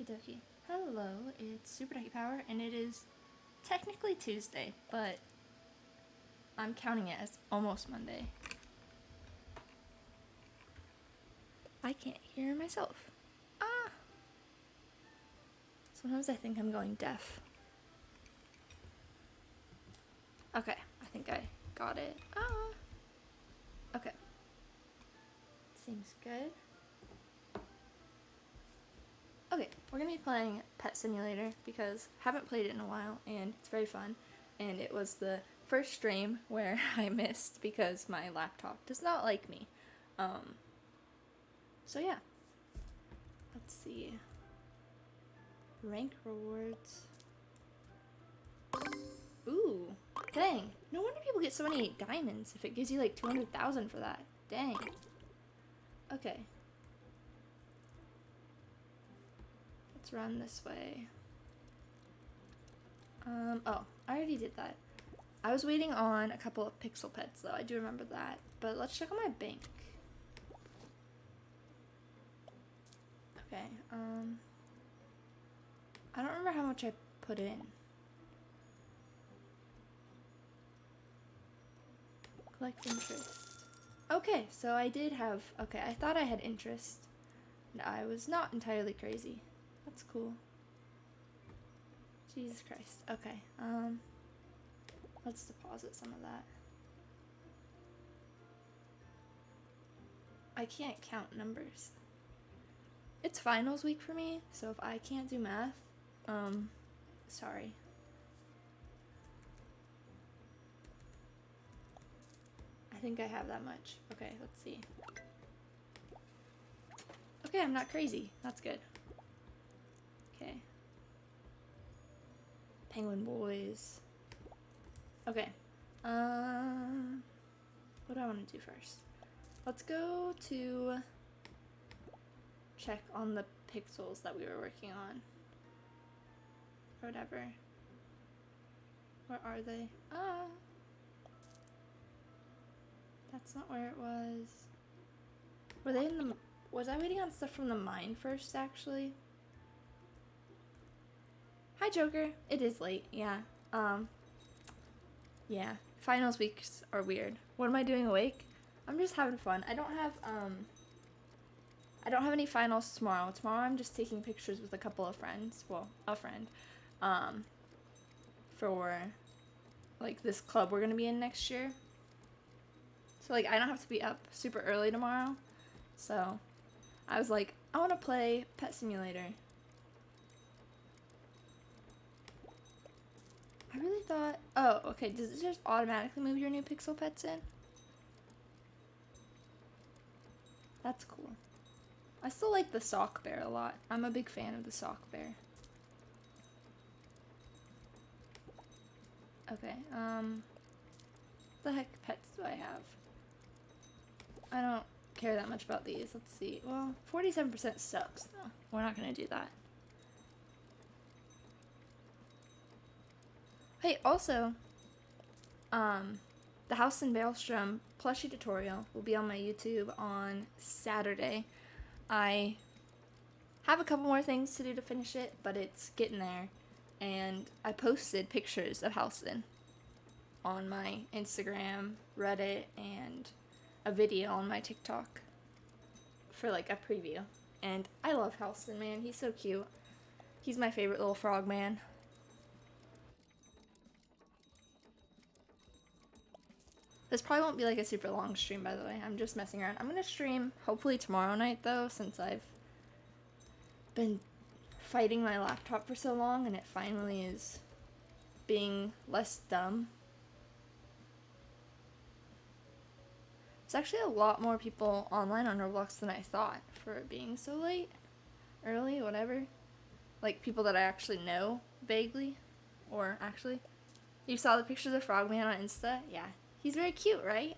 Okie dokie. Hello, it's Super Ducky Power, and it is technically Tuesday, but I'm counting it as almost Monday. I can't hear myself. Ah! Sometimes I think I'm going deaf. Okay, I think I got it. Ah! Okay. Seems good. Okay, we're gonna be playing Pet Simulator because I haven't played it in a while and it's very fun. And it was the first stream where I missed because my laptop does not like me. So yeah. Let's see. Rank rewards. Ooh, dang. No wonder people get so many diamonds if it gives you like 200,000 for that. Dang. Okay. Let's run this way. Oh, I already did that. I was waiting on a couple of pixel pets though, I do remember that. But let's check on my bank. Okay, I don't remember how much I put in. Collect interest. Okay, so I did have, okay, I thought I had interest. And I was not entirely crazy. That's cool. Jesus Christ. Okay, let's deposit some of that. I can't count numbers. It's finals week for me, so if I can't do math, sorry. I think I have that much. Okay, let's see. Okay, I'm not crazy. That's good. Okay. Penguin boys. Okay. What do I want to do first? Let's go to check on the pixels that we were working on. Or whatever. Where are they? Ah! That's not where it was. Were they in the... Was I waiting on stuff from the mine first, actually? Hi, Joker. It is late, yeah. Yeah. Finals weeks are weird. What am I doing awake? I'm just having fun. I don't have any finals tomorrow. Tomorrow I'm just taking pictures with a couple of friends. Well, a friend. For, like, this club we're gonna be in next year. So, like, I don't have to be up super early tomorrow. So, I was like, I want to play Pet Simulator. I really thought... Oh, okay. Does it just automatically move your new pixel pets in? That's cool. I still like the sock bear a lot. I'm a big fan of the sock bear. Okay, what the heck pets do I have? I don't care that much about these. Let's see. Well, 47% sucks, though. We're not gonna do that. Hey, also, the House in Maelstrom plushie tutorial will be on my YouTube on Saturday. I have a couple more things to do to finish it, but it's getting there. And I posted pictures of Halston on my Instagram, Reddit, and a video on my TikTok for like a preview. And I love Halston, man. He's so cute. He's my favorite little frog man. This probably won't be like a super long stream, by the way. I'm just messing around. I'm gonna stream hopefully tomorrow night, though, since I've been fighting my laptop for so long and it finally is being less dumb. There's actually a lot more people online on Roblox than I thought for it being so late. Early, whatever. Like people that I actually know vaguely. Or actually. You saw the pictures of Frogman on Insta? Yeah. He's very cute, right?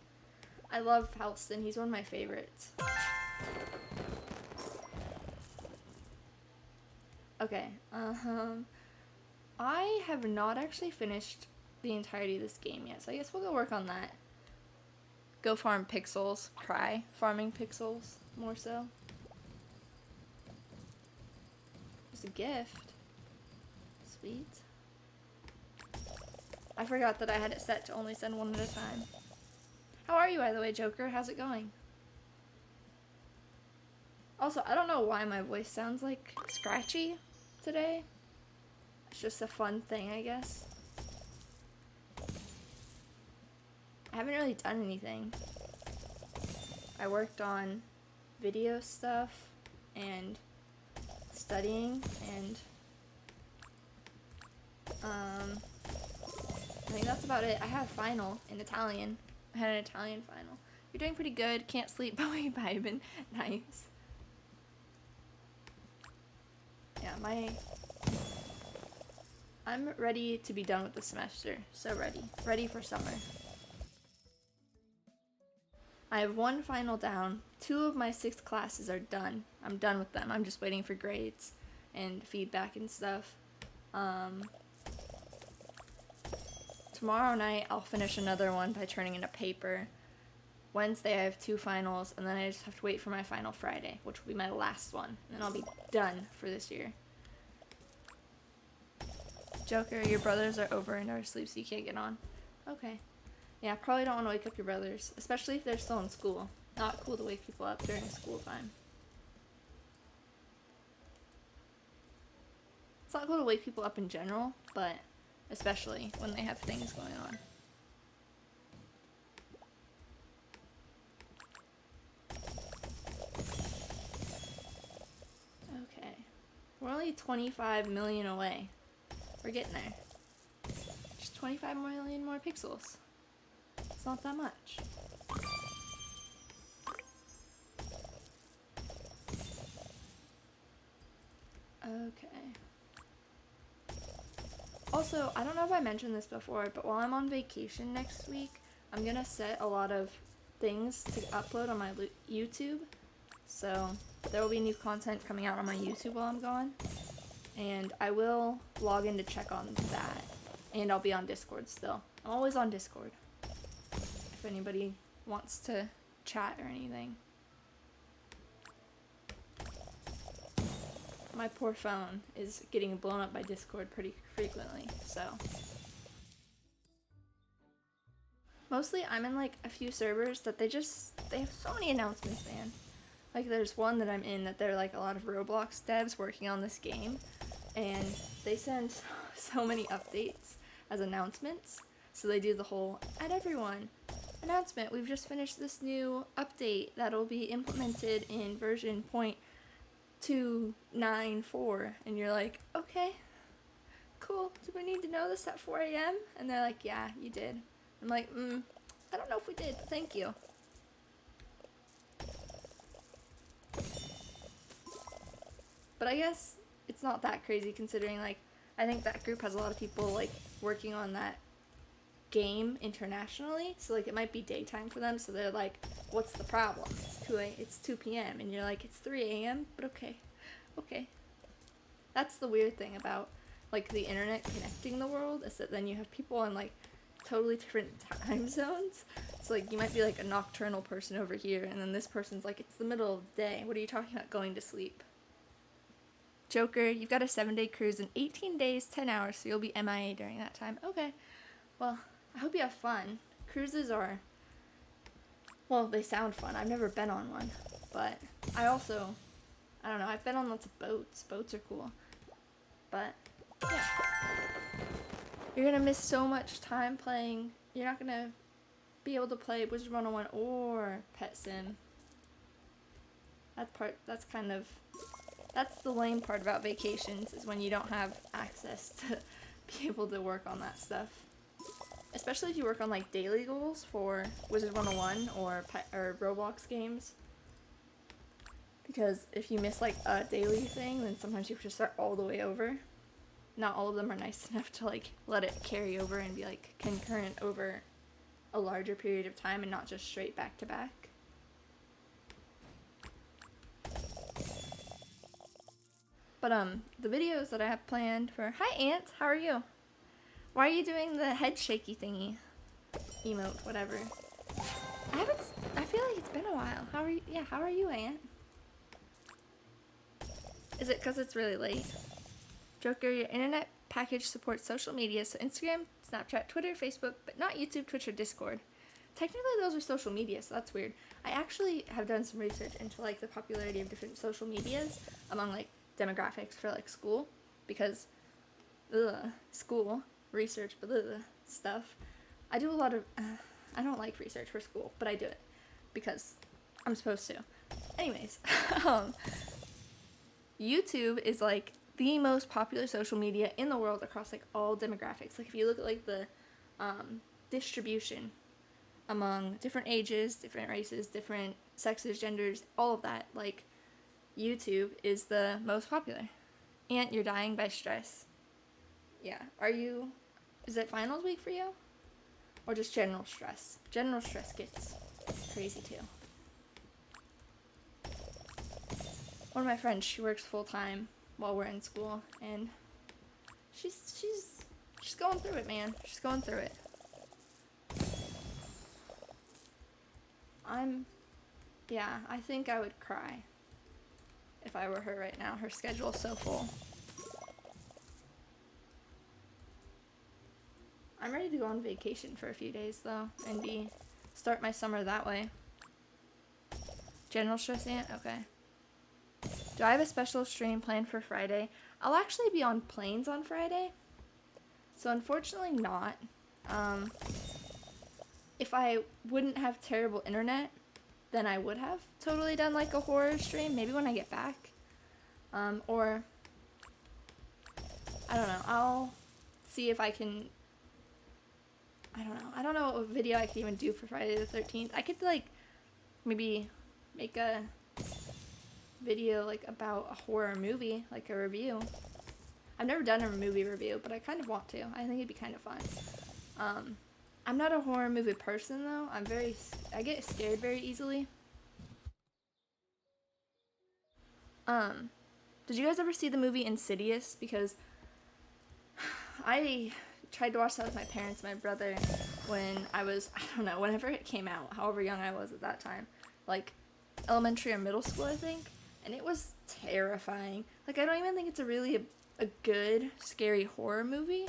I love Halston. He's one of my favorites. Okay, I have not actually finished the entirety of this game yet, so I guess we'll go work on that. Go farm pixels. Cry farming pixels, more so. It's a gift. Sweet. I forgot that I had it set to only send one at a time. How are you, by the way, Joker? How's it going? Also, I don't know why my voice sounds like scratchy today. It's just a fun thing, I guess. I haven't really done anything. I worked on video stuff and studying, and I think that's about it. I had a final in Italian. I had an Italian final. You're doing pretty good. Can't sleep, but we vibing. Nice. Yeah, I'm ready to be done with the semester. So ready. Ready for summer. I have one final down. 2 of my 6 classes are done. I'm done with them. I'm just waiting for grades and feedback and stuff. Tomorrow night I'll finish another one by turning in a paper. Wednesday I have 2 finals, and then I just have to wait for my final Friday, which will be my last one. And then I'll be done for this year. Joker, your brothers are over and are asleep, so you can't get on. Okay. Yeah, probably don't want to wake up your brothers, especially if they're still in school. Not cool to wake people up during school time. It's not cool to wake people up in general, but especially when they have things going on. Okay. We're only 25 million away. We're getting there. Just 25 million more pixels. It's not that much. Okay. Also, I don't know if I mentioned this before, but while I'm on vacation next week, I'm gonna set a lot of things to upload on my YouTube. So there will be new content coming out on my YouTube while I'm gone. And I will log in to check on that. And I'll be on Discord still. I'm always on Discord. If anybody wants to chat or anything. My poor phone is getting blown up by Discord pretty frequently, so. Mostly I'm in like a few servers that they have so many announcements, man. Like there's one that I'm in that they're like a lot of Roblox devs working on this game, and they send so many updates as announcements. So they do the whole, at everyone, announcement, we've just finished this new update that'll be implemented in version 0.294, and you're like, okay, cool, do we need to know this at 4 a.m? And they're like, yeah, you did. I'm like, I don't know if we did, but thank you. But I guess it's not that crazy considering, like, I think that group has a lot of people, like, working on that game internationally, so, like, it might be daytime for them, so they're like, what's the problem? It's 2 p.m., and you're like, it's 3 a.m., but okay. That's the weird thing about, like, the internet connecting the world, is that then you have people on, like, totally different time zones. So, like, you might be, like, a nocturnal person over here, and then this person's like, it's the middle of the day. What are you talking about going to sleep? Joker, you've got a 7-day cruise in 18 days, 10 hours, so you'll be MIA during that time. Okay. Well, I hope you have fun. Cruises are, well, they sound fun. I've never been on one, but I don't know, I've been on lots of boats. Boats are cool. But, yeah. You're gonna miss so much time playing. You're not gonna be able to play Wizard 101 or Pet Sim. That's the lame part about vacations, is when you don't have access to be able to work on that stuff. Especially if you work on, like, daily goals for Wizard 101 or Roblox games. Because if you miss, like, a daily thing, then sometimes you have to start all the way over. Not all of them are nice enough to, like, let it carry over and be, like, concurrent over a larger period of time and not just straight back to back. But, the videos that I have planned for... Hi, Aunt! How are you? Why are you doing the head shaky thingy? Emote, whatever. I feel like it's been a while. How are you? Yeah, how are you, Aunt? Is it because it's really late? Joker, your internet package supports social media, so Instagram, Snapchat, Twitter, Facebook, but not YouTube, Twitch, or Discord. Technically, those are social media, so that's weird. I actually have done some research into, like, the popularity of different social medias among, like, demographics for, like, school, because, school, research, stuff. I do a lot of, I don't like research for school, but I do it, because I'm supposed to. Anyways, YouTube is, like, the most popular social media in the world across, like, all demographics. Like, if you look at, like, the, distribution among different ages, different races, different sexes, genders, all of that, like, YouTube is the most popular. And you're dying by stress. Yeah. Is it finals week for you? Or just general stress? General stress gets crazy too. One of my friends, she works full time while we're in school, and she's going through it, man. She's going through it. I think I would cry if I were her right now. Her schedule's so full. I'm ready to go on vacation for a few days, though, and start my summer that way. General stress, Aunt? Okay. Do I have a special stream planned for Friday? I'll actually be on planes on Friday, so unfortunately not. If I wouldn't have terrible internet, then I would have totally done, like, a horror stream, maybe when I get back. Or, I don't know, I'll see if I can, I don't know what video I could even do for Friday the 13th. I could, like, maybe make a video, like, about a horror movie, like a review. I've never done a movie review, but I kind of want to. I think it'd be kind of fun. I'm not a horror movie person, though. I get scared very easily. Did you guys ever see the movie Insidious? Because I tried to watch that with my parents and my brother when I was, I don't know, whenever it came out, however young I was at that time. Like, elementary or middle school, I think. And it was terrifying. Like, I don't even think it's a good, scary horror movie.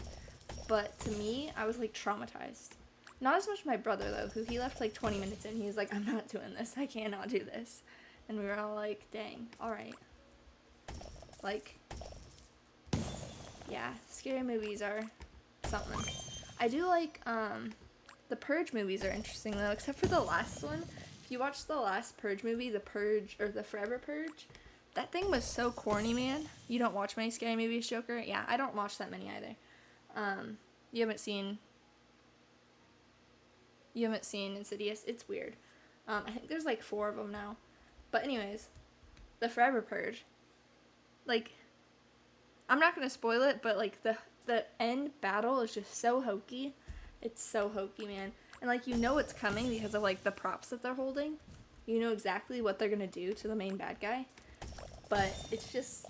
But to me, I was, like, traumatized. Not as much my brother, though, who he left, like, 20 minutes in. He was like, I'm not doing this. I cannot do this. And we were all like, dang, alright. Like, yeah, scary movies are something. I do like, the Purge movies are interesting, though, except for the last one. If you watch the last Purge movie, The Purge, or The Forever Purge, that thing was so corny, man. You don't watch many scary movies, Joker? Yeah, I don't watch that many either. You haven't seen Insidious? It's weird. I think there's like 4 of them now. But anyways, The Forever Purge. Like, I'm not gonna spoil it, but like the end battle is just so hokey. It's so hokey, man. And like, you know it's coming because of like the props that they're holding. You know exactly what they're gonna do to the main bad guy. But it's just,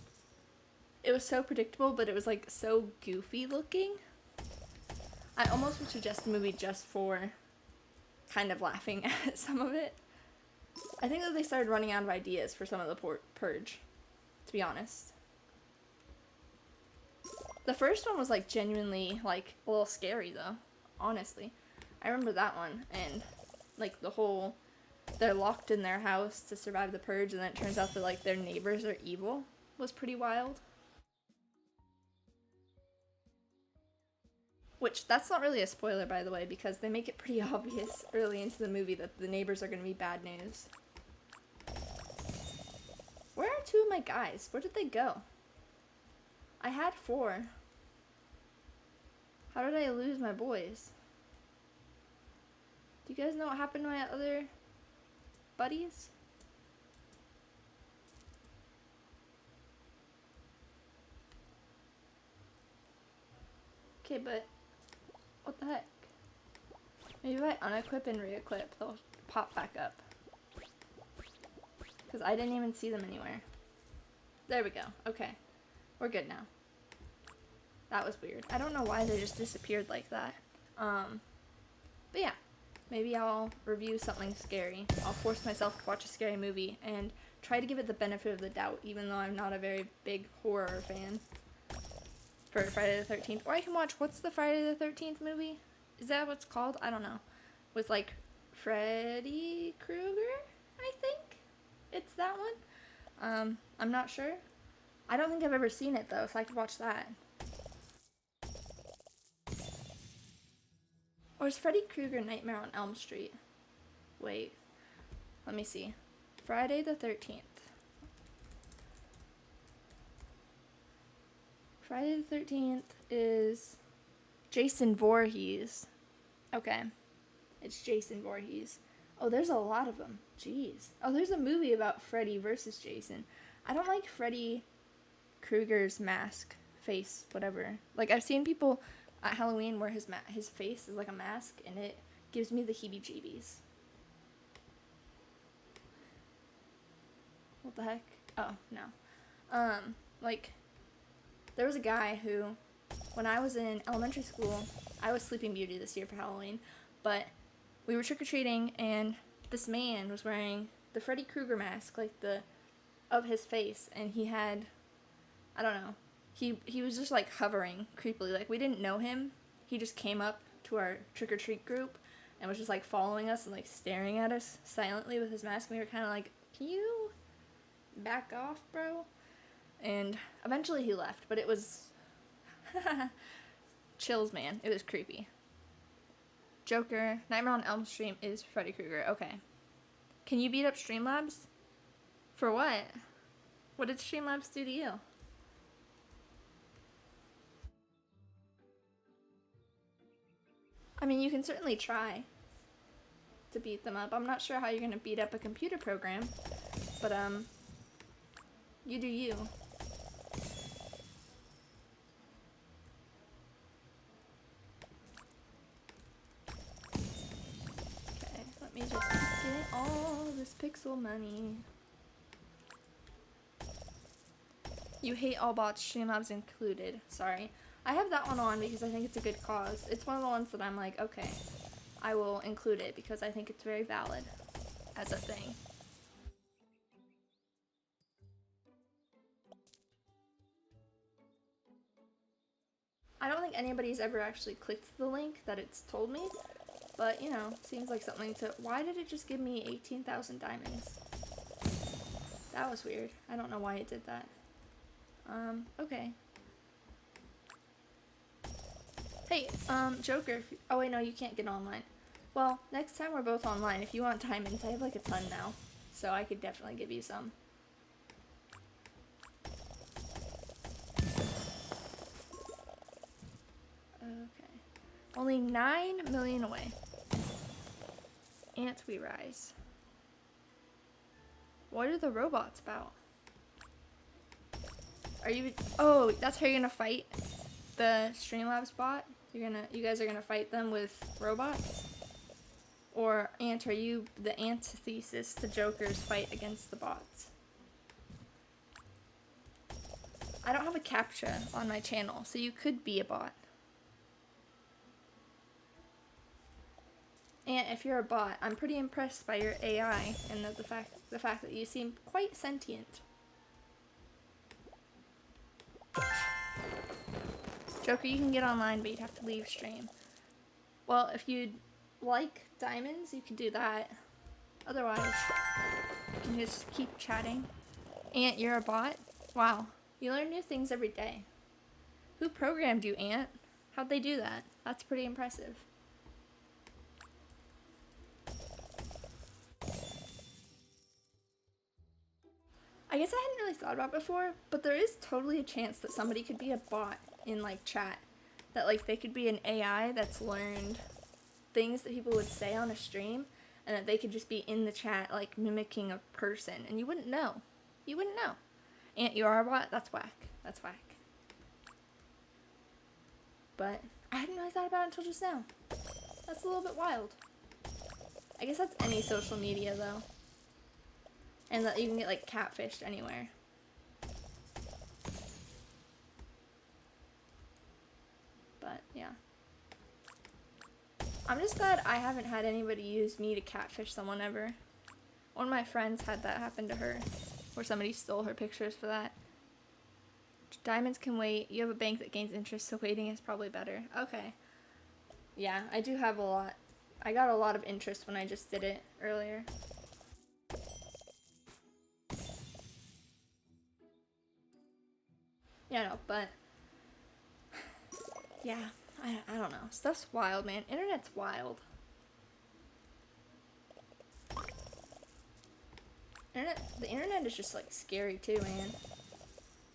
it was so predictable, but it was like so goofy looking. I almost would suggest the movie just for kind of laughing at some of it. I think that they started running out of ideas for some of the Purge, to be honest. The first one was like genuinely like a little scary though, honestly. I remember that one, and like the whole, they're locked in their house to survive the Purge, and then it turns out that like their neighbors are evil, was pretty wild. Which, that's not really a spoiler, by the way, because they make it pretty obvious early into the movie that the neighbors are going to be bad news. Where are 2 of my guys? Where did they go? I had 4. How did I lose my boys? Do you guys know what happened to my other buddies? Okay, but what the heck? Maybe if I unequip and re-equip, they'll pop back up. Because I didn't even see them anywhere. There we go. Okay. We're good now. That was weird. I don't know why they just disappeared like that. But yeah. Maybe I'll review something scary. I'll force myself to watch a scary movie and try to give it the benefit of the doubt, even though I'm not a very big horror fan. for Friday the 13th. Or I can watch, what's the Friday the 13th movie? Is that what it's called? I don't know. With like Freddy Krueger, I think it's that one. I'm not sure. I don't think I've ever seen it though, so I could watch that. Or is Freddy Krueger Nightmare on Elm Street? Wait, let me see. Friday the 13th. Friday the 13th is Jason Voorhees. Okay, it's Jason Voorhees. Oh, there's a lot of them. Jeez. Oh, there's a movie about Freddy versus Jason. I don't like Freddy Krueger's mask, face, whatever. Like, I've seen people at Halloween where his face is like a mask, and it gives me the heebie-jeebies. What the heck? Oh, no. Like, there was a guy who, when I was in elementary school, I was Sleeping Beauty this year for Halloween, but we were trick-or-treating, and this man was wearing the Freddy Krueger mask, like of his face, and he had, I don't know, he was just like hovering creepily, like we didn't know him. He just came up to our trick-or-treat group and was just like following us and like staring at us silently with his mask, and we were kind of like, can you back off, bro? And eventually he left, but it was chills, man. It was creepy. Joker, Nightmare on Elm Street is Freddy Krueger. Okay. Can you beat up Streamlabs? For what? What did Streamlabs do to you? I mean, you can certainly try to beat them up. I'm not sure how you're gonna beat up a computer program, but you do you. Okay, let me just get all this pixel money. You hate all bots, Streamlabs included. Sorry. I have that one on because I think it's a good cause. It's one of the ones that I'm like, okay, I will include it because I think it's very valid as a thing. I don't think anybody's ever actually clicked the link that it's told me, but you know, seems like something to. Why did it just give me 18,000 diamonds? That was weird. I don't know why it did that. Okay. Hey, Joker, oh wait, no, you can't get online. Well, next time we're both online, if you want diamonds, I have like a ton now, so I could definitely give you some. Okay. Only 9 million away. Ants we rise. What are the robots about? Are you, oh, that's how you're gonna fight the Streamlabs bot? You guys are gonna fight them with robots? Or, Ant, are you the antithesis to Joker's fight against the bots? I don't have a CAPTCHA on my channel, so you could be a bot. And if you're a bot, I'm pretty impressed by your AI and the fact that you seem quite sentient. Joker, you can get online, but you'd have to leave stream. Well, if you'd like diamonds, you could do that. Otherwise, you can just keep chatting. Ant, you're a bot? Wow, you learn new things every day. Who programmed you, Ant? How'd they do that? That's pretty impressive. I guess I hadn't really thought about it before, but there is totally a chance that somebody could be a bot in like chat. That like they could be an AI that's learned things that people would say on a stream, and that they could just be in the chat like mimicking a person, and you wouldn't know. You wouldn't know. Ant, you are a bot? That's whack. That's whack. But I hadn't really thought about it until just now. That's a little bit wild. I guess that's any social media though. And that you can get like catfished anywhere. But yeah. I'm just glad I haven't had anybody use me to catfish someone ever. One of my friends had that happen to her, where somebody stole her pictures for that. Diamonds can wait. You have a bank that gains interest, so waiting is probably better. Okay. Yeah, I do have a lot. I got a lot of interest when I just did it earlier. Yeah, no, but yeah, I don't know. Stuff's wild, man. Internet's wild. The internet is just like scary too, man.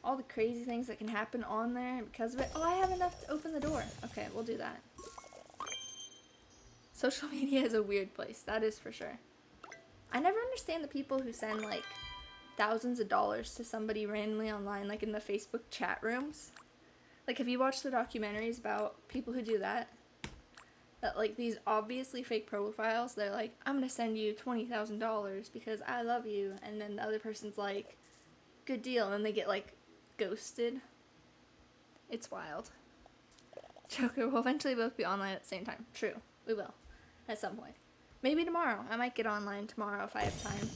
All the crazy things that can happen on there because of it. Oh, I have enough to open the door. Okay, we'll do that. Social media is a weird place, that is for sure. I never understand the people who send like thousands of dollars to somebody randomly online, like in the Facebook chat rooms. Like, have you watched the documentaries about people who do that? That, like, these obviously fake profiles, they're like, I'm gonna send you $20,000 because I love you. And then the other person's like, good deal. And then they get, like, ghosted. It's wild. Joker, we'll eventually both be online at the same time. True. We will. At some point. Maybe tomorrow. I might get online tomorrow if I have time.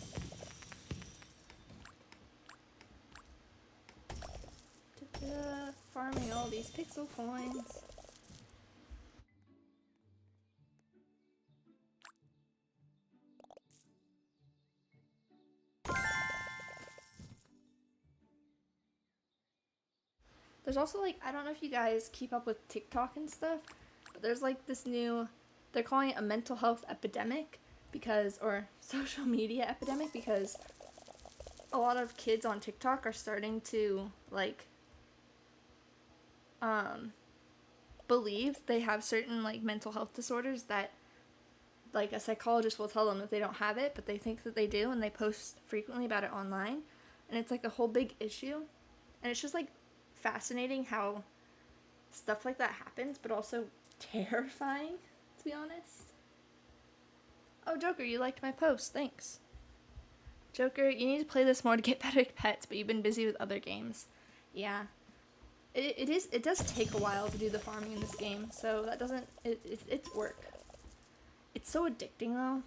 Farming all these pixel coins. There's also like, I don't know if you guys keep up with TikTok and stuff, but there's like this new, they're calling it a mental health epidemic because, or social media epidemic, because a lot of kids on TikTok are starting to like believe they have certain like mental health disorders that like a psychologist will tell them that they don't have it, but they think that they do, and they post frequently about it online, and it's like a whole big issue. And it's just like fascinating how stuff like that happens, but also terrifying, to be honest. Oh, Joker, you liked my post, thanks. Joker, you need to play this more to get better pets, but you've been busy with other games. Yeah. It does take a while to do the farming in this game, so that doesn't, it's work. It's so addicting though.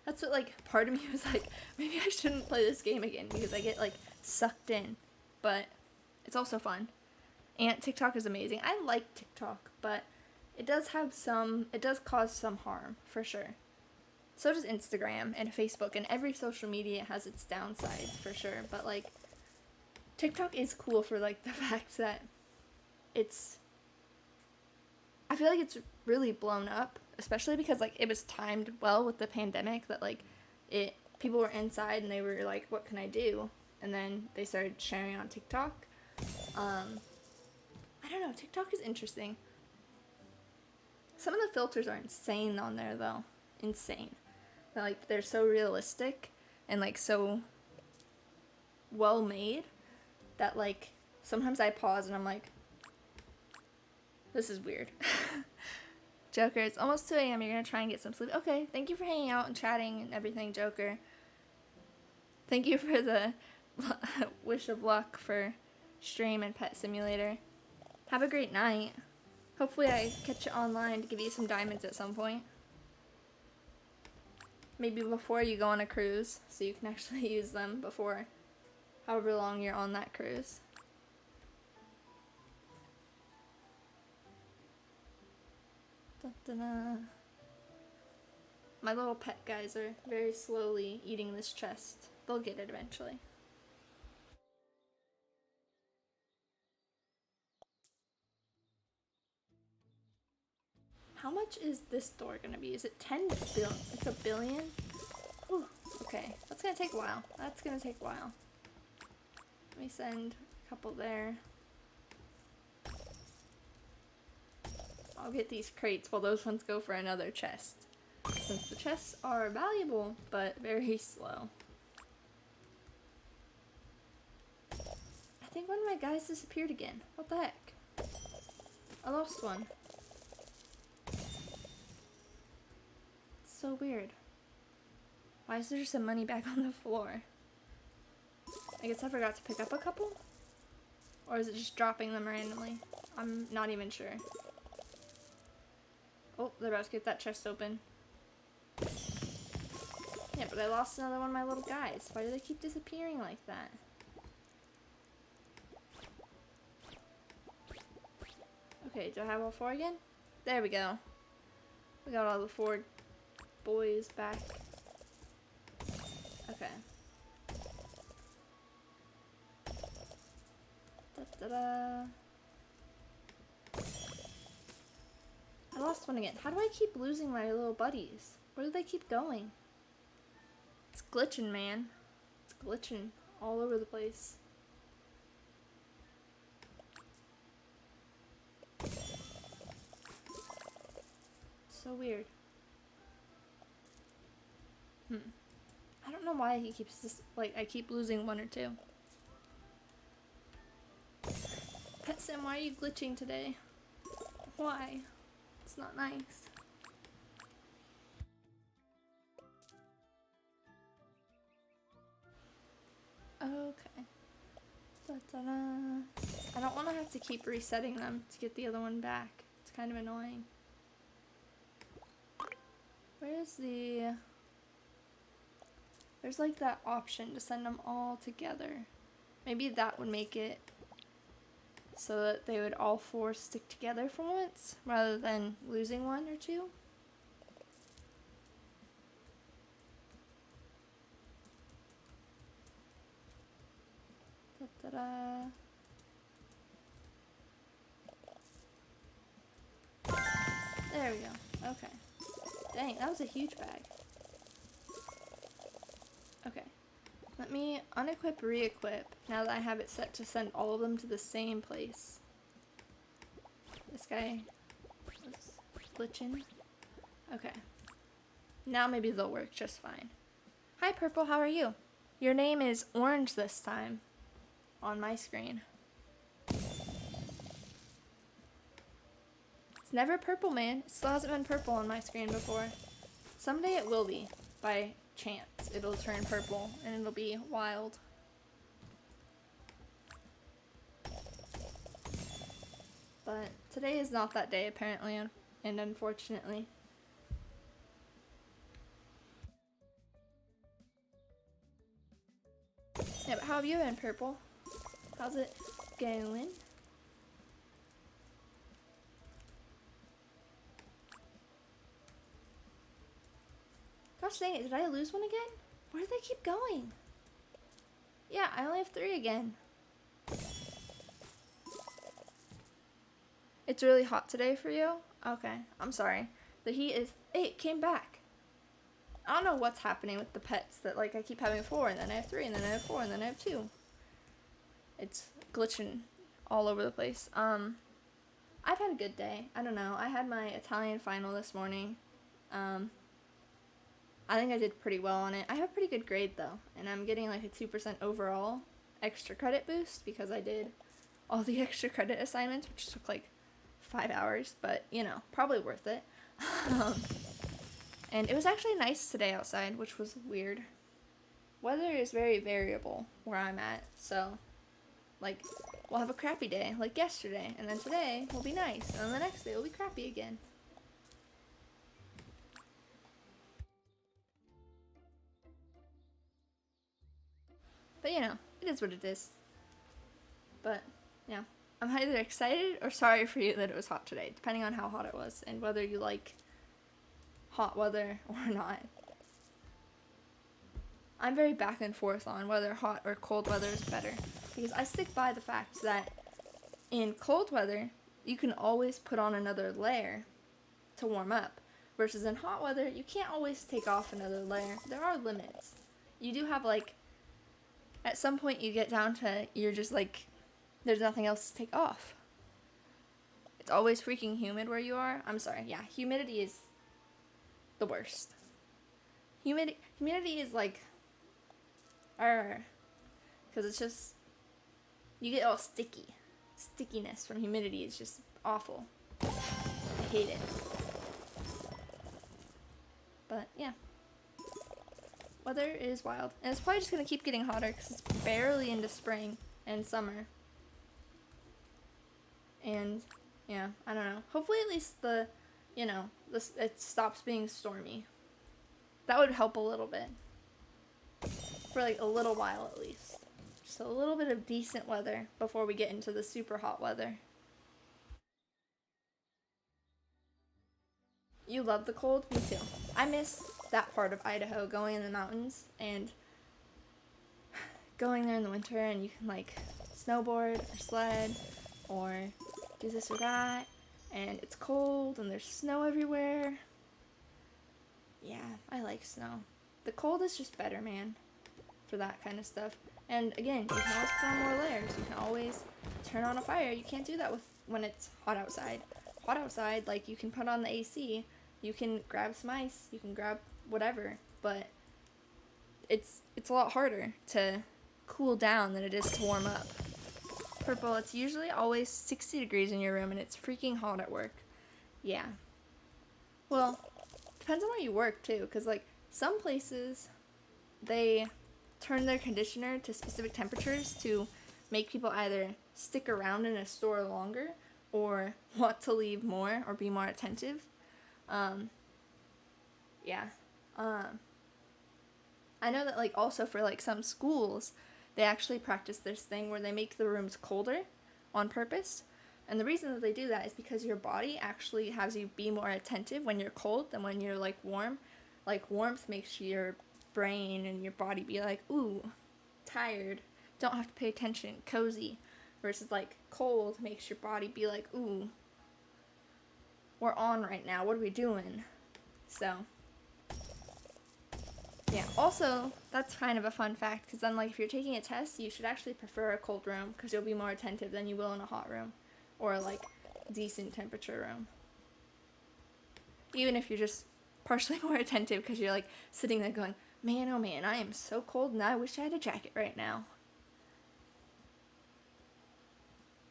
That's what like part of me was like, maybe I shouldn't play this game again because I get like sucked in, but it's also fun. And TikTok is amazing. I like TikTok, but it does cause some harm for sure. So does Instagram and Facebook, and every social media has its downsides for sure, but like TikTok is cool for like the fact that I feel like it's really blown up, especially because like it was timed well with the pandemic that like people were inside and they were like, what can I do? And then they started sharing on TikTok. I don't know, TikTok is interesting. Some of the filters are insane on there though. Insane. They're so realistic and like so well made that like sometimes I pause and I'm like, this is weird. Joker, it's almost 2 a.m. You're gonna try and get some sleep. Okay, thank you for hanging out and chatting and everything, Joker. Thank you for the wish of luck for stream and Pet Simulator. Have a great night. Hopefully I catch you online to give you some diamonds at some point. Maybe before you go on a cruise, so you can actually use them before however long you're on that cruise. Da-da-da. My little pet guys are very slowly eating this chest. They'll get it eventually. How much is this door gonna be? Is it 10 billion? It's a billion? Ooh, okay. That's gonna take a while. That's gonna take a while. Let me send a couple there. I'll get these crates while those ones go for another chest. Since the chests are valuable, but very slow. I think one of my guys disappeared again. What the heck? I lost one. It's so weird. Why is there just some money back on the floor? I guess I forgot to pick up a couple? Or is it just dropping them randomly? I'm not even sure. Oh, they're about to get that chest open. Yeah, but I lost another one of my little guys. Why do they keep disappearing like that? Okay, do I have all 4 again? There we go. We got all the 4 boys back. Okay. Da-da-da. I lost one again. How do I keep losing my little buddies? Where do they keep going? It's glitching, man. It's glitching all over the place. So weird. I don't know why he keeps this, like, I keep losing 1 or 2. Pet Sim, why are you glitching today? Why? It's not nice. Okay. Da-da-da. I don't want to have to keep resetting them to get the other one back. It's kind of annoying. Where's the... There's like that option to send them all together. Maybe that would make it so that they would all 4 stick together for once, rather than losing 1 or 2. Da-da-da. There we go. Okay. Dang, that was a huge bag. Okay. Let me unequip, re-equip, now that I have it set to send all of them to the same place. This guy was glitching. Okay. Now maybe they'll work just fine. Hi Purple, how are you? Your name is Orange this time on my screen. It's never purple, man. It still hasn't been purple on my screen before. Someday it will be, by chance. It'll turn purple and it'll be wild. But today is not that day apparently, and unfortunately. Yeah, but how have you been, Purple? How's it going? Gosh dang it, did I lose one again? Where do they keep going? Yeah, I only have 3 again. It's really hot today for you? Okay, I'm sorry. The heat is... Hey, it came back. I don't know what's happening with the pets that, like, I keep having 4 and then I have 3 and then I have 4 and then I have 2. It's glitching all over the place. I've had a good day. I don't know. I had my Italian final this morning. I think I did pretty well on it. I have a pretty good grade though, and I'm getting like a 2% overall extra credit boost because I did all the extra credit assignments, which took like 5 hours, but you know, probably worth it. And it was actually nice today outside, which was weird. Weather is very variable where I'm at, so like we'll have a crappy day like yesterday, and then today will be nice, and then the next day will be crappy again. But you know, it is what it is. But yeah, I'm either excited or sorry for you that it was hot today, depending on how hot it was and whether you like hot weather or not. I'm very back and forth on whether hot or cold weather is better, because I stick by the fact that in cold weather you can always put on another layer to warm up, versus in hot weather you can't always take off another layer. There are limits. You do have like, at some point you get down to, you're just like, there's nothing else to take off. It's always freaking humid where you are. I'm sorry, yeah, humidity is the worst. Humidity is like, because it's just, you get all sticky. Stickiness from humidity is just awful. I hate it. But yeah, weather is wild, and it's probably just gonna keep getting hotter because it's barely into spring and summer. And yeah, I don't know. Hopefully at least it stops being stormy. That would help a little bit. For like a little while at least. Just a little bit of decent weather before we get into the super hot weather. you love the cold. Me too. I miss that part of Idaho, going in the mountains and going there in the winter, and you can like snowboard or sled or do this or that, and it's cold and there's snow everywhere. Yeah, I like snow. The cold is just better, man, for that kind of stuff. And again, you can always put on more layers. You can always turn on a fire. You can't do that when it's hot outside. Hot outside, like, you can put on the AC, you can grab some ice, you can grab whatever, but it's a lot harder to cool down than it is to warm up. Purple, it's usually always 60 degrees in your room and it's freaking hot at work. Yeah. Well, depends on where you work too, because like some places they turn their conditioner to specific temperatures to make people either stick around in a store longer or want to leave more or be more attentive. Yeah. I know that like also for like some schools, they actually practice this thing where they make the rooms colder on purpose. And the reason that they do that is because your body actually has you be more attentive when you're cold than when you're like warm. Like warmth makes your brain and your body be like, ooh, tired, don't have to pay attention, cozy. Versus like cold makes your body be like, ooh, we're on right now, what are we doing? So yeah, also, that's kind of a fun fact, because then, like, if you're taking a test, you should actually prefer a cold room, because you'll be more attentive than you will in a hot room, or, like, decent temperature room. Even if you're just partially more attentive, because you're, like, sitting there going, man, oh man, I am so cold, and I wish I had a jacket right now.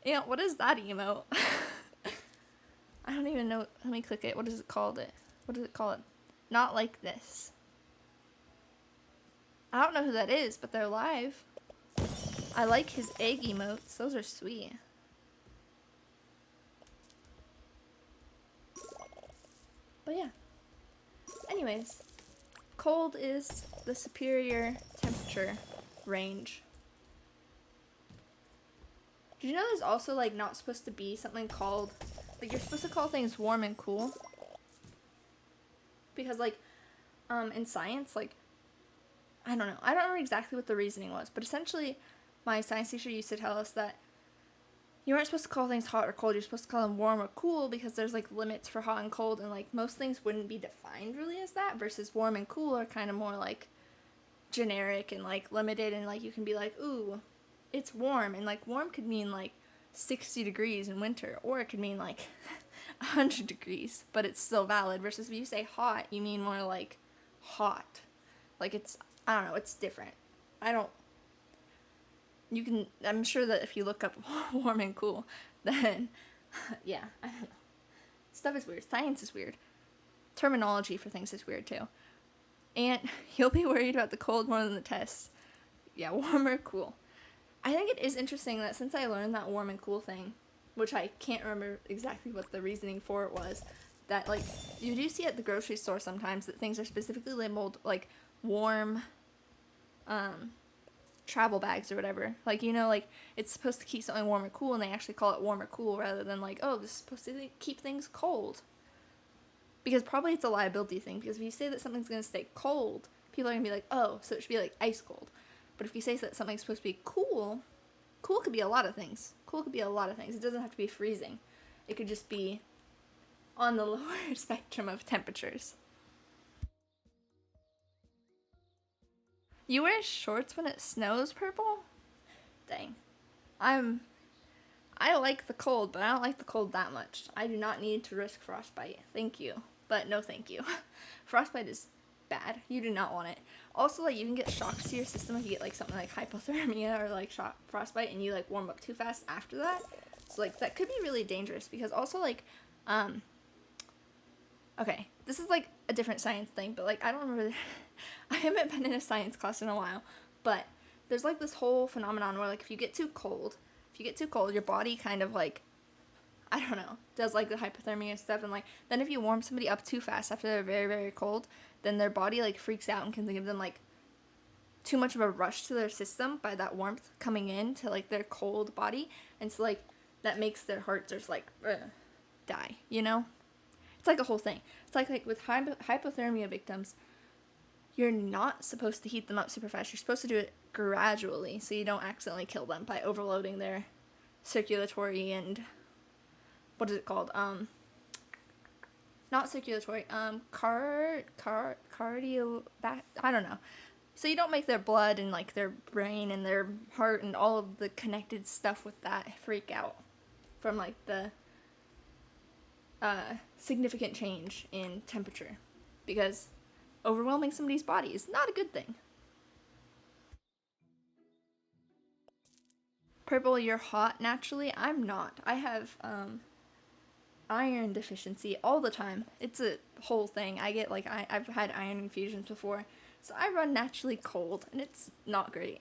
Yeah, what is that emote? I don't even know. Let me click it. What does it called it? What does it call it? Not like this. I don't know who that is, but they're live. I like his egg emotes. Those are sweet. But yeah. Anyways, cold is the superior temperature range. Did you know there's also like not supposed to be something called, like you're supposed to call things warm and cool? Because like in science, like I don't know. I don't remember exactly what the reasoning was, but essentially my science teacher used to tell us that you aren't supposed to call things hot or cold. You're supposed to call them warm or cool because there's like limits for hot and cold, and like most things wouldn't be defined really as that, versus warm and cool are kind of more like generic and like limited, and like you can be like, ooh, it's warm, and like warm could mean like 60 degrees in winter, or it could mean like 100 degrees, but it's still valid. Versus if you say hot, you mean more like hot. Like it's, I don't know, it's different. I'm sure that if you look up warm and cool, then, yeah, I don't know. Stuff is weird. Science is weird. Terminology for things is weird, too. And you'll be worried about the cold more than the tests. Yeah, warm or cool. I think it is interesting that since I learned that warm and cool thing, which I can't remember exactly what the reasoning for it was, that, like, you do see at the grocery store sometimes that things are specifically labeled, like, warm, travel bags or whatever. Like, you know, like, it's supposed to keep something warm or cool, and they actually call it warm or cool rather than, like, oh, this is supposed to keep things cold. Because probably it's a liability thing, because if you say that something's going to stay cold, people are going to be like, oh, so it should be, like, ice cold. But if you say that something's supposed to be cool, cool could be a lot of things. Cool could be a lot of things. It doesn't have to be freezing. It could just be on the lower spectrum of temperatures. You wear shorts when it snows, Purple? Dang. I like the cold, but I don't like the cold that much. I do not need to risk frostbite. Thank you. But no thank you. Frostbite is bad. You do not want it. Also, like, you can get shocks to your system if you get, like, something like hypothermia or, like, frostbite and you, like, warm up too fast after that. So, like, that could be really dangerous because also, like, okay, this is, like, a different science thing, but, like, I don't remember, I haven't been in a science class in a while, but there's, like, this whole phenomenon where, like, if you get too cold, your body kind of, like, I don't know, does, like, the hypothermia stuff, and, like, then if you warm somebody up too fast after they're very, very cold, then their body, like, freaks out and can give them, like, too much of a rush to their system by that warmth coming in to, like, their cold body, and so, like, that makes their heart just, like, die, you know? It's like a whole thing. It's like with hypothermia victims, you're not supposed to heat them up super fast. You're supposed to do it gradually so you don't accidentally kill them by overloading their circulatory and what is it called? Not circulatory. Cardio. I don't know. So you don't make their blood and like their brain and their heart and all of the connected stuff with that freak out from like the significant change in temperature, because overwhelming somebody's body is not a good thing. Purple, you're hot naturally. I'm not. I have iron deficiency all the time. It's a whole thing. I get like I've had iron infusions before, so I run naturally cold, and it's not great.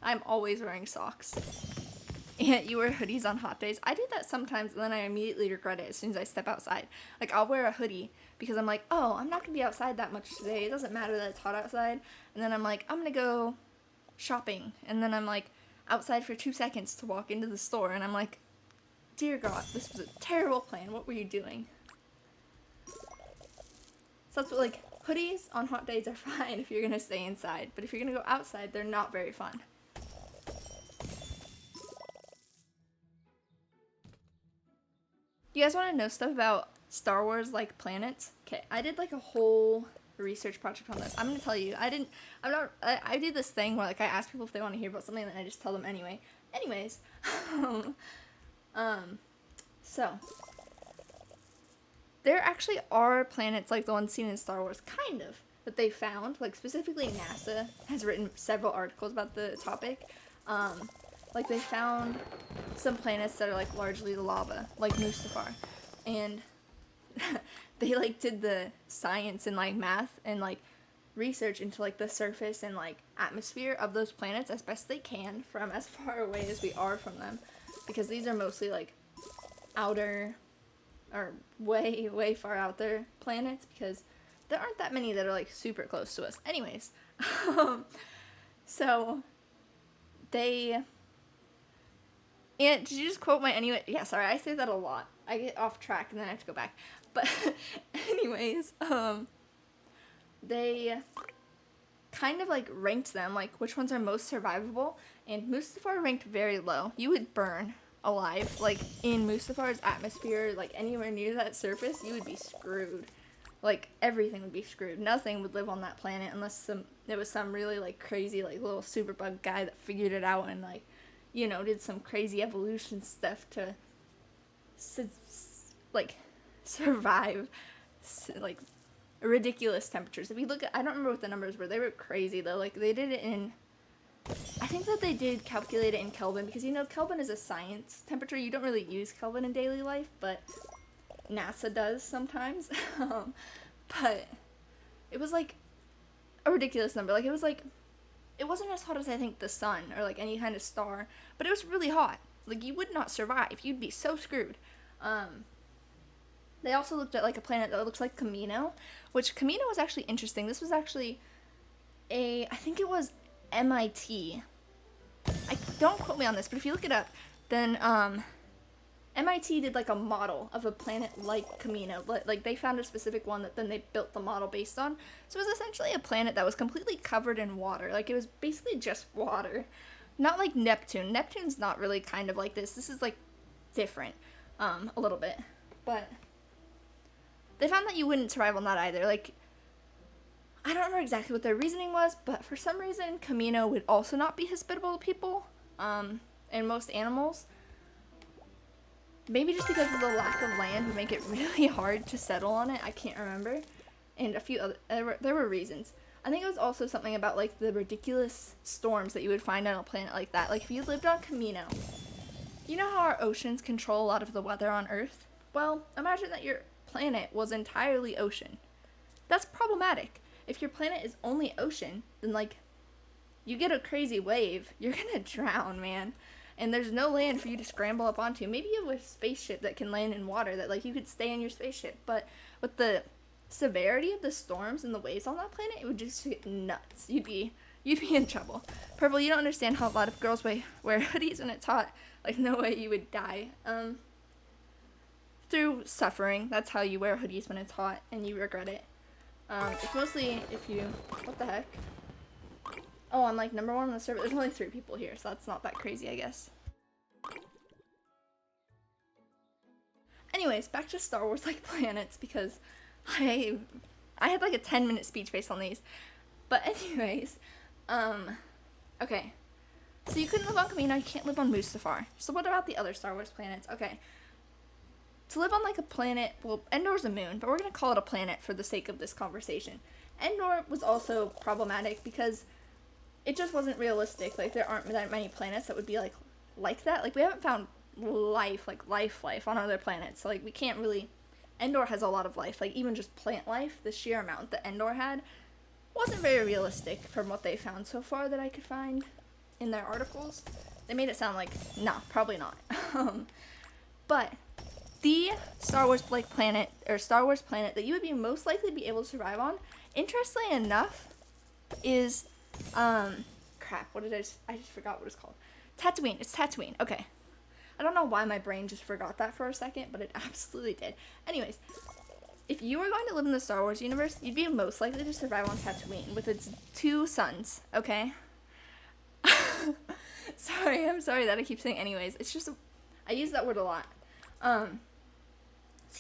I'm always wearing socks. And you wear hoodies on hot days. I do that sometimes, and then I immediately regret it as soon as I step outside. Like, I'll wear a hoodie because I'm like, oh, I'm not going to be outside that much today. It doesn't matter that it's hot outside. And then I'm like, I'm going to go shopping. And then I'm like, outside for 2 seconds to walk into the store. And I'm like, dear God, this was a terrible plan. What were you doing? So that's what, like, hoodies on hot days are fine if you're going to stay inside. But if you're going to go outside, they're not very fun. You guys want to know stuff about Star Wars like planets? Okay, I did like a whole research project on this. I'm gonna tell you, I do this thing where like I ask people if they want to hear about something and then I just tell them anyway. Anyways, so there actually are planets like the ones seen in Star Wars, kind of, that they found. Like specifically NASA has written several articles about the topic. Like they found some planets that are like largely lava, like Mustafar, and they like did the science and like math and like research into like the surface and like atmosphere of those planets as best they can from as far away as we are from them, because these are mostly like outer or way far out there planets, because there aren't that many that are like super close to us. Anyways, so they. And did you just quote my anyway? Yeah, sorry, I say that a lot. I get off track and then I have to go back. But anyways, they kind of like ranked them, like which ones are most survivable, and Mustafar ranked very low. You would burn alive. Like in Mustafar's atmosphere, like anywhere near that surface, you would be screwed. Like everything would be screwed. Nothing would live on that planet unless there was some really like crazy like little superbug guy that figured it out and like, you know, did some crazy evolution stuff to, like, survive, like, ridiculous temperatures. If you look at, I don't remember what the numbers were. They were crazy, though. Like, they did it in, I think that they did calculate it in Kelvin, because, you know, Kelvin is a science temperature. You don't really use Kelvin in daily life, but NASA does sometimes. But it was, like, a ridiculous number. Like, it was, like, it wasn't as hot as I think the sun or like any kind of star, but it was really hot. Like you would not survive. You'd be so screwed. They also looked at like a planet that looks like Camino, which Camino was actually interesting. This was actually I think it was MIT. Don't quote me on this, but if you look it up, then MIT did like a model of a planet like Camino. Like they found a specific one that then they built the model based on. So it was essentially a planet that was completely covered in water. Like it was basically just water. Not like Neptune. Neptune's not really kind of like this. This is like different a little bit. But they found that you wouldn't survive on that either. Like I don't remember exactly what their reasoning was, but for some reason Camino would also not be hospitable to people and most animals. Maybe just because of the lack of land would make it really hard to settle on it. I can't remember. And a few other, there were reasons. I think it was also something about like the ridiculous storms that you would find on a planet like that. Like if you lived on Camino, you know how our oceans control a lot of the weather on Earth? Well, imagine that your planet was entirely ocean. That's problematic. If your planet is only ocean, then like you get a crazy wave, you're gonna drown, man. And there's no land for you to scramble up onto. Maybe you have a spaceship that can land in water, that like you could stay in your spaceship. But with the severity of the storms and the waves on that planet, it would just get nuts. You'd be in trouble. Purple, you don't understand how a lot of girls wear hoodies when it's hot. Like no way you would die. through suffering. That's how you wear hoodies when it's hot and you regret it. It's mostly if you, what the heck? Oh, I'm like number 1 on the server. There's only 3 people here, so that's not that crazy, I guess. Anyways, back to Star Wars like planets, because I had like a 10-minute speech based on these. But anyways, okay. So you couldn't live on Kamino, you can't live on Mustafar. So what about the other Star Wars planets? Okay. To live on like a planet, well, Endor's a moon, but we're gonna call it a planet for the sake of this conversation. Endor was also problematic because it just wasn't realistic. Like, there aren't that many planets that would be like that. Like, we haven't found life on other planets. So, like, we can't really. Endor has a lot of life. Like, even just plant life, the sheer amount that Endor had wasn't very realistic from what they found so far that I could find in their articles. They made it sound like, nah, probably not. But the Star Wars like planet, or Star Wars planet that you would be most likely to be able to survive on, interestingly enough, is crap, what did I just forgot what it's called. Tatooine. It's Tatooine. Okay. I don't know why my brain just forgot that for a second, but it absolutely did. Anyways, if you were going to live in the Star Wars universe, you'd be most likely to survive on Tatooine with its 2 suns, okay? I'm sorry that I keep saying anyways. It's just, I use that word a lot. So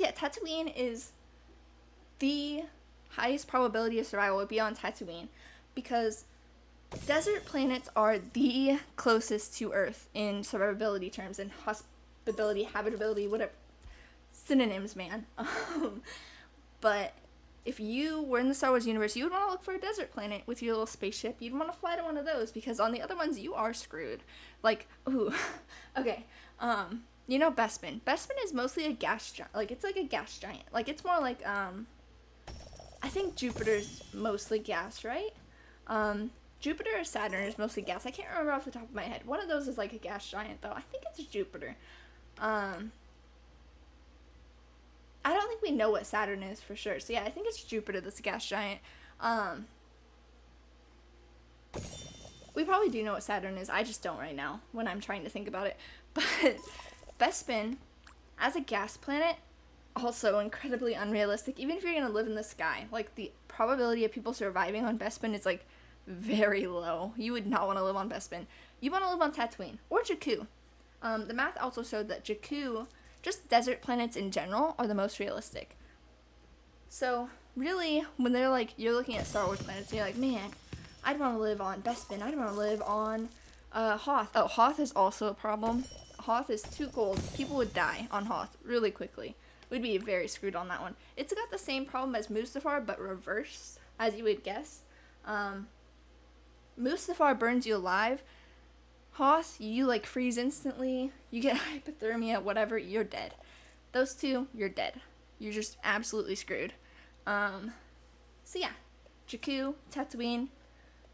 yeah, Tatooine is the highest probability of survival would be on Tatooine, because desert planets are the closest to Earth in survivability terms, and hospitability, habitability, whatever. Synonyms, man. But if you were in the Star Wars universe, you would want to look for a desert planet with your little spaceship. You'd want to fly to one of those, because on the other ones, you are screwed. Like, ooh. Okay. You know Bespin. Bespin is mostly a gas giant. Like, it's like a gas giant. Like, it's more like, I think Jupiter's mostly gas, right? Jupiter or Saturn is mostly gas. I can't remember off the top of my head. One of those is like a gas giant, though. I think it's Jupiter. I don't think we know what Saturn is for sure. So yeah, I think it's Jupiter that's a gas giant. We probably do know what Saturn is. I just don't right now when I'm trying to think about it. But Bespin, as a gas planet, also incredibly unrealistic. Even if you're going to live in the sky, like, the probability of people surviving on Bespin is, like, very low. You would not want to live on Bespin. You want to live on Tatooine or Jakku. The math also showed that Jakku, just desert planets in general, are the most realistic. So, really, when they're like, you're looking at Star Wars planets, and you're like, man, I'd want to live on Bespin. I'd want to live on Hoth. Oh, Hoth is also a problem. Hoth is too cold. People would die on Hoth really quickly. We'd be very screwed on that one. It's got the same problem as Mustafar, but reversed, as you would guess. Mustafar burns you alive. Hoth, you like freeze instantly. You get hypothermia, whatever, you're dead. Those two, you're dead. You're just absolutely screwed. So yeah, Jakku, Tatooine,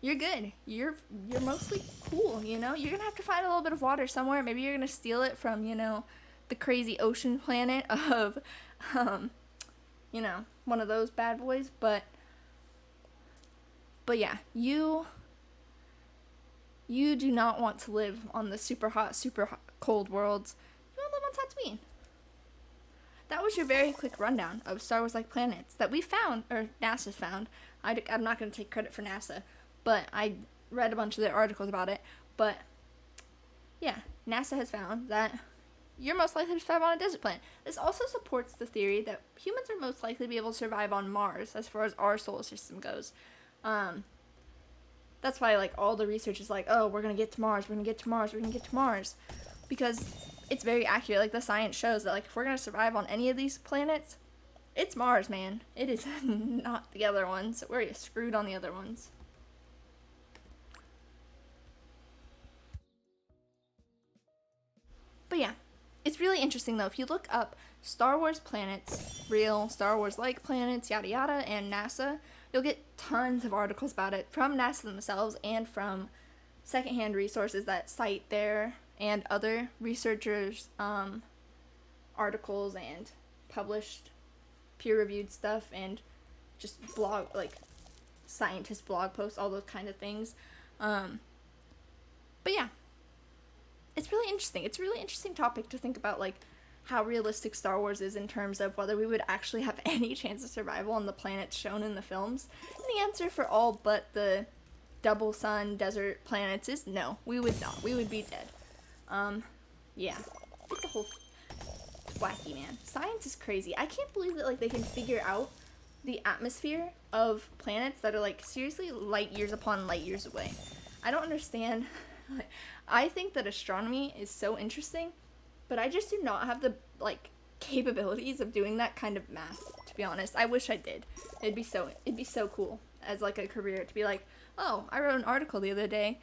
you're good. You're mostly cool, you know? You're gonna have to find a little bit of water somewhere. Maybe you're gonna steal it from, you know, the crazy ocean planet of, you know, one of those bad boys. But yeah, you do not want to live on the super hot, cold worlds. You want to live on Tatooine. That was your very quick rundown of Star Wars like planets that we found, or NASA found. I'm not going to take credit for NASA, but I read a bunch of their articles about it. But yeah, NASA has found that you're most likely to survive on a desert planet. This also supports the theory that humans are most likely to be able to survive on Mars as far as our solar system goes. That's why, like, all the research is like, oh, we're going to get to Mars, we're going to get to Mars, we're going to get to Mars. Because it's very accurate. Like, the science shows that, like, if we're going to survive on any of these planets, it's Mars, man. It is not the other ones. We're screwed on the other ones. But yeah, it's really interesting, though. If you look up Star Wars planets, real Star Wars-like planets, yada yada, and NASA, you'll get tons of articles about it from NASA themselves and from secondhand resources that cite their and other researchers' articles and published peer-reviewed stuff and just blog, like, scientist blog posts, all those kind of things. But yeah, it's really interesting. It's a really interesting topic to think about, like, how realistic Star Wars is in terms of whether we would actually have any chance of survival on the planets shown in the films. And the answer for all but the double sun desert planets is no. We would not. We would be dead. Yeah. It's a whole wacky, man. Science is crazy. I can't believe that, like, they can figure out the atmosphere of planets that are, like, seriously light years upon light years away. I don't understand. I think that astronomy is so interesting, but I just do not have the, like, capabilities of doing that kind of math, to be honest. I wish I did. It'd be so cool as, like, a career to be like, oh, I wrote an article the other day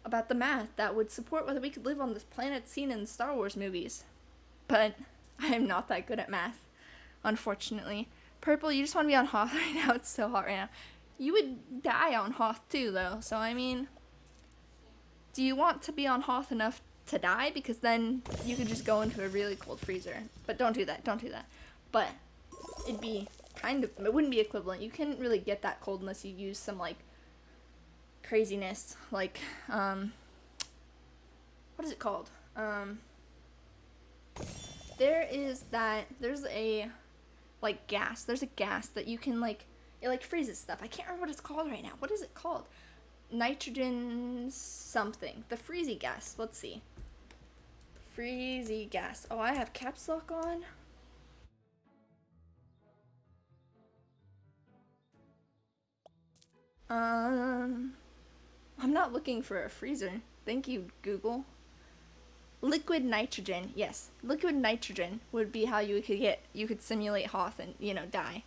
about the math that would support whether we could live on this planet seen in the Star Wars movies. But I am not that good at math, unfortunately. Purple, you just want to be on Hoth right now. It's so hot right now. You would die on Hoth too, though. So, I mean, do you want to be on Hoth enough to die? Because then you could just go into a really cold freezer. But don't do that. Don't do that. But it'd be kind of, it wouldn't be equivalent. You couldn't really get that cold unless you use some, like, craziness. Like, what is it called? There's a, like, gas. There's a gas that you can, like, it, like, freezes stuff. I can't remember what it's called right now. What is it called? Nitrogen something. The freezy gas. Let's see. Freezy gas. Oh, I have caps lock on. I'm not looking for a freezer. Thank you, Google. Liquid nitrogen. Yes, liquid nitrogen would be how you could simulate Hoth and, you know, die.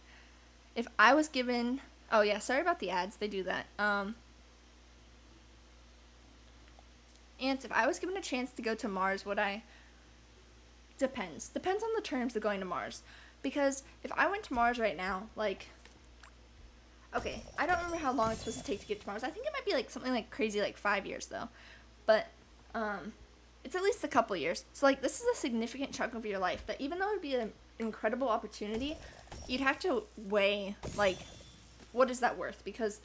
If I was given, oh yeah, sorry about the ads. They do that. Ants, if I was given a chance to go to Mars, would I? Depends on the terms of going to Mars. Because if I went to Mars right now, like, okay, I don't remember how long it's supposed to take to get to Mars. I think it might be, like, something like crazy, like 5 years, though. But, it's at least a couple years. So, like, this is a significant chunk of your life that even though it would be an incredible opportunity, you'd have to weigh, like, what is that worth? Because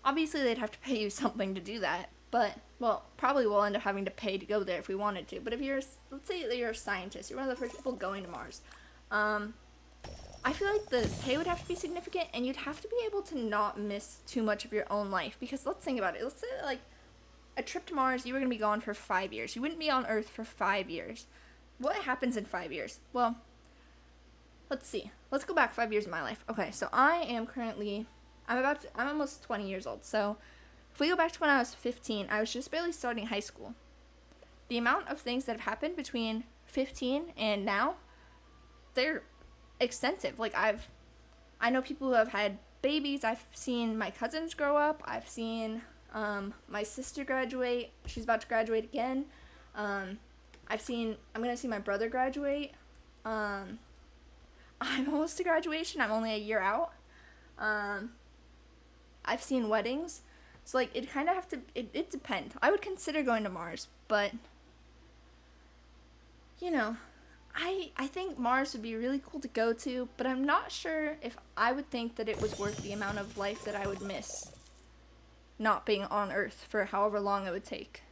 obviously they'd have to pay you something to do that. But, well, probably we'll end up having to pay to go there if we wanted to. But if you're, let's say that you're a scientist, you're one of the first people going to Mars. I feel like the pay would have to be significant, and you'd have to be able to not miss too much of your own life. Because let's think about it. Let's say that, like, a trip to Mars, you were going to be gone for 5 years. You wouldn't be on Earth for 5 years. What happens in 5 years? Well, let's see. Let's go back 5 years in my life. Okay, so I am currently, I'm almost 20 years old. So if we go back to when I was 15, I was just barely starting high school. The amount of things that have happened between 15 and now, they're extensive. Like, I know people who have had babies. I've seen my cousins grow up. I've seen my sister graduate. She's about to graduate again. I'm gonna see my brother graduate. I'm almost to graduation. I'm only a year out. I've seen weddings. So, like, it kind of it depends. I would consider going to Mars, but, you know, I think Mars would be really cool to go to, but I'm not sure if I would think that it was worth the amount of life that I would miss not being on Earth for however long it would take.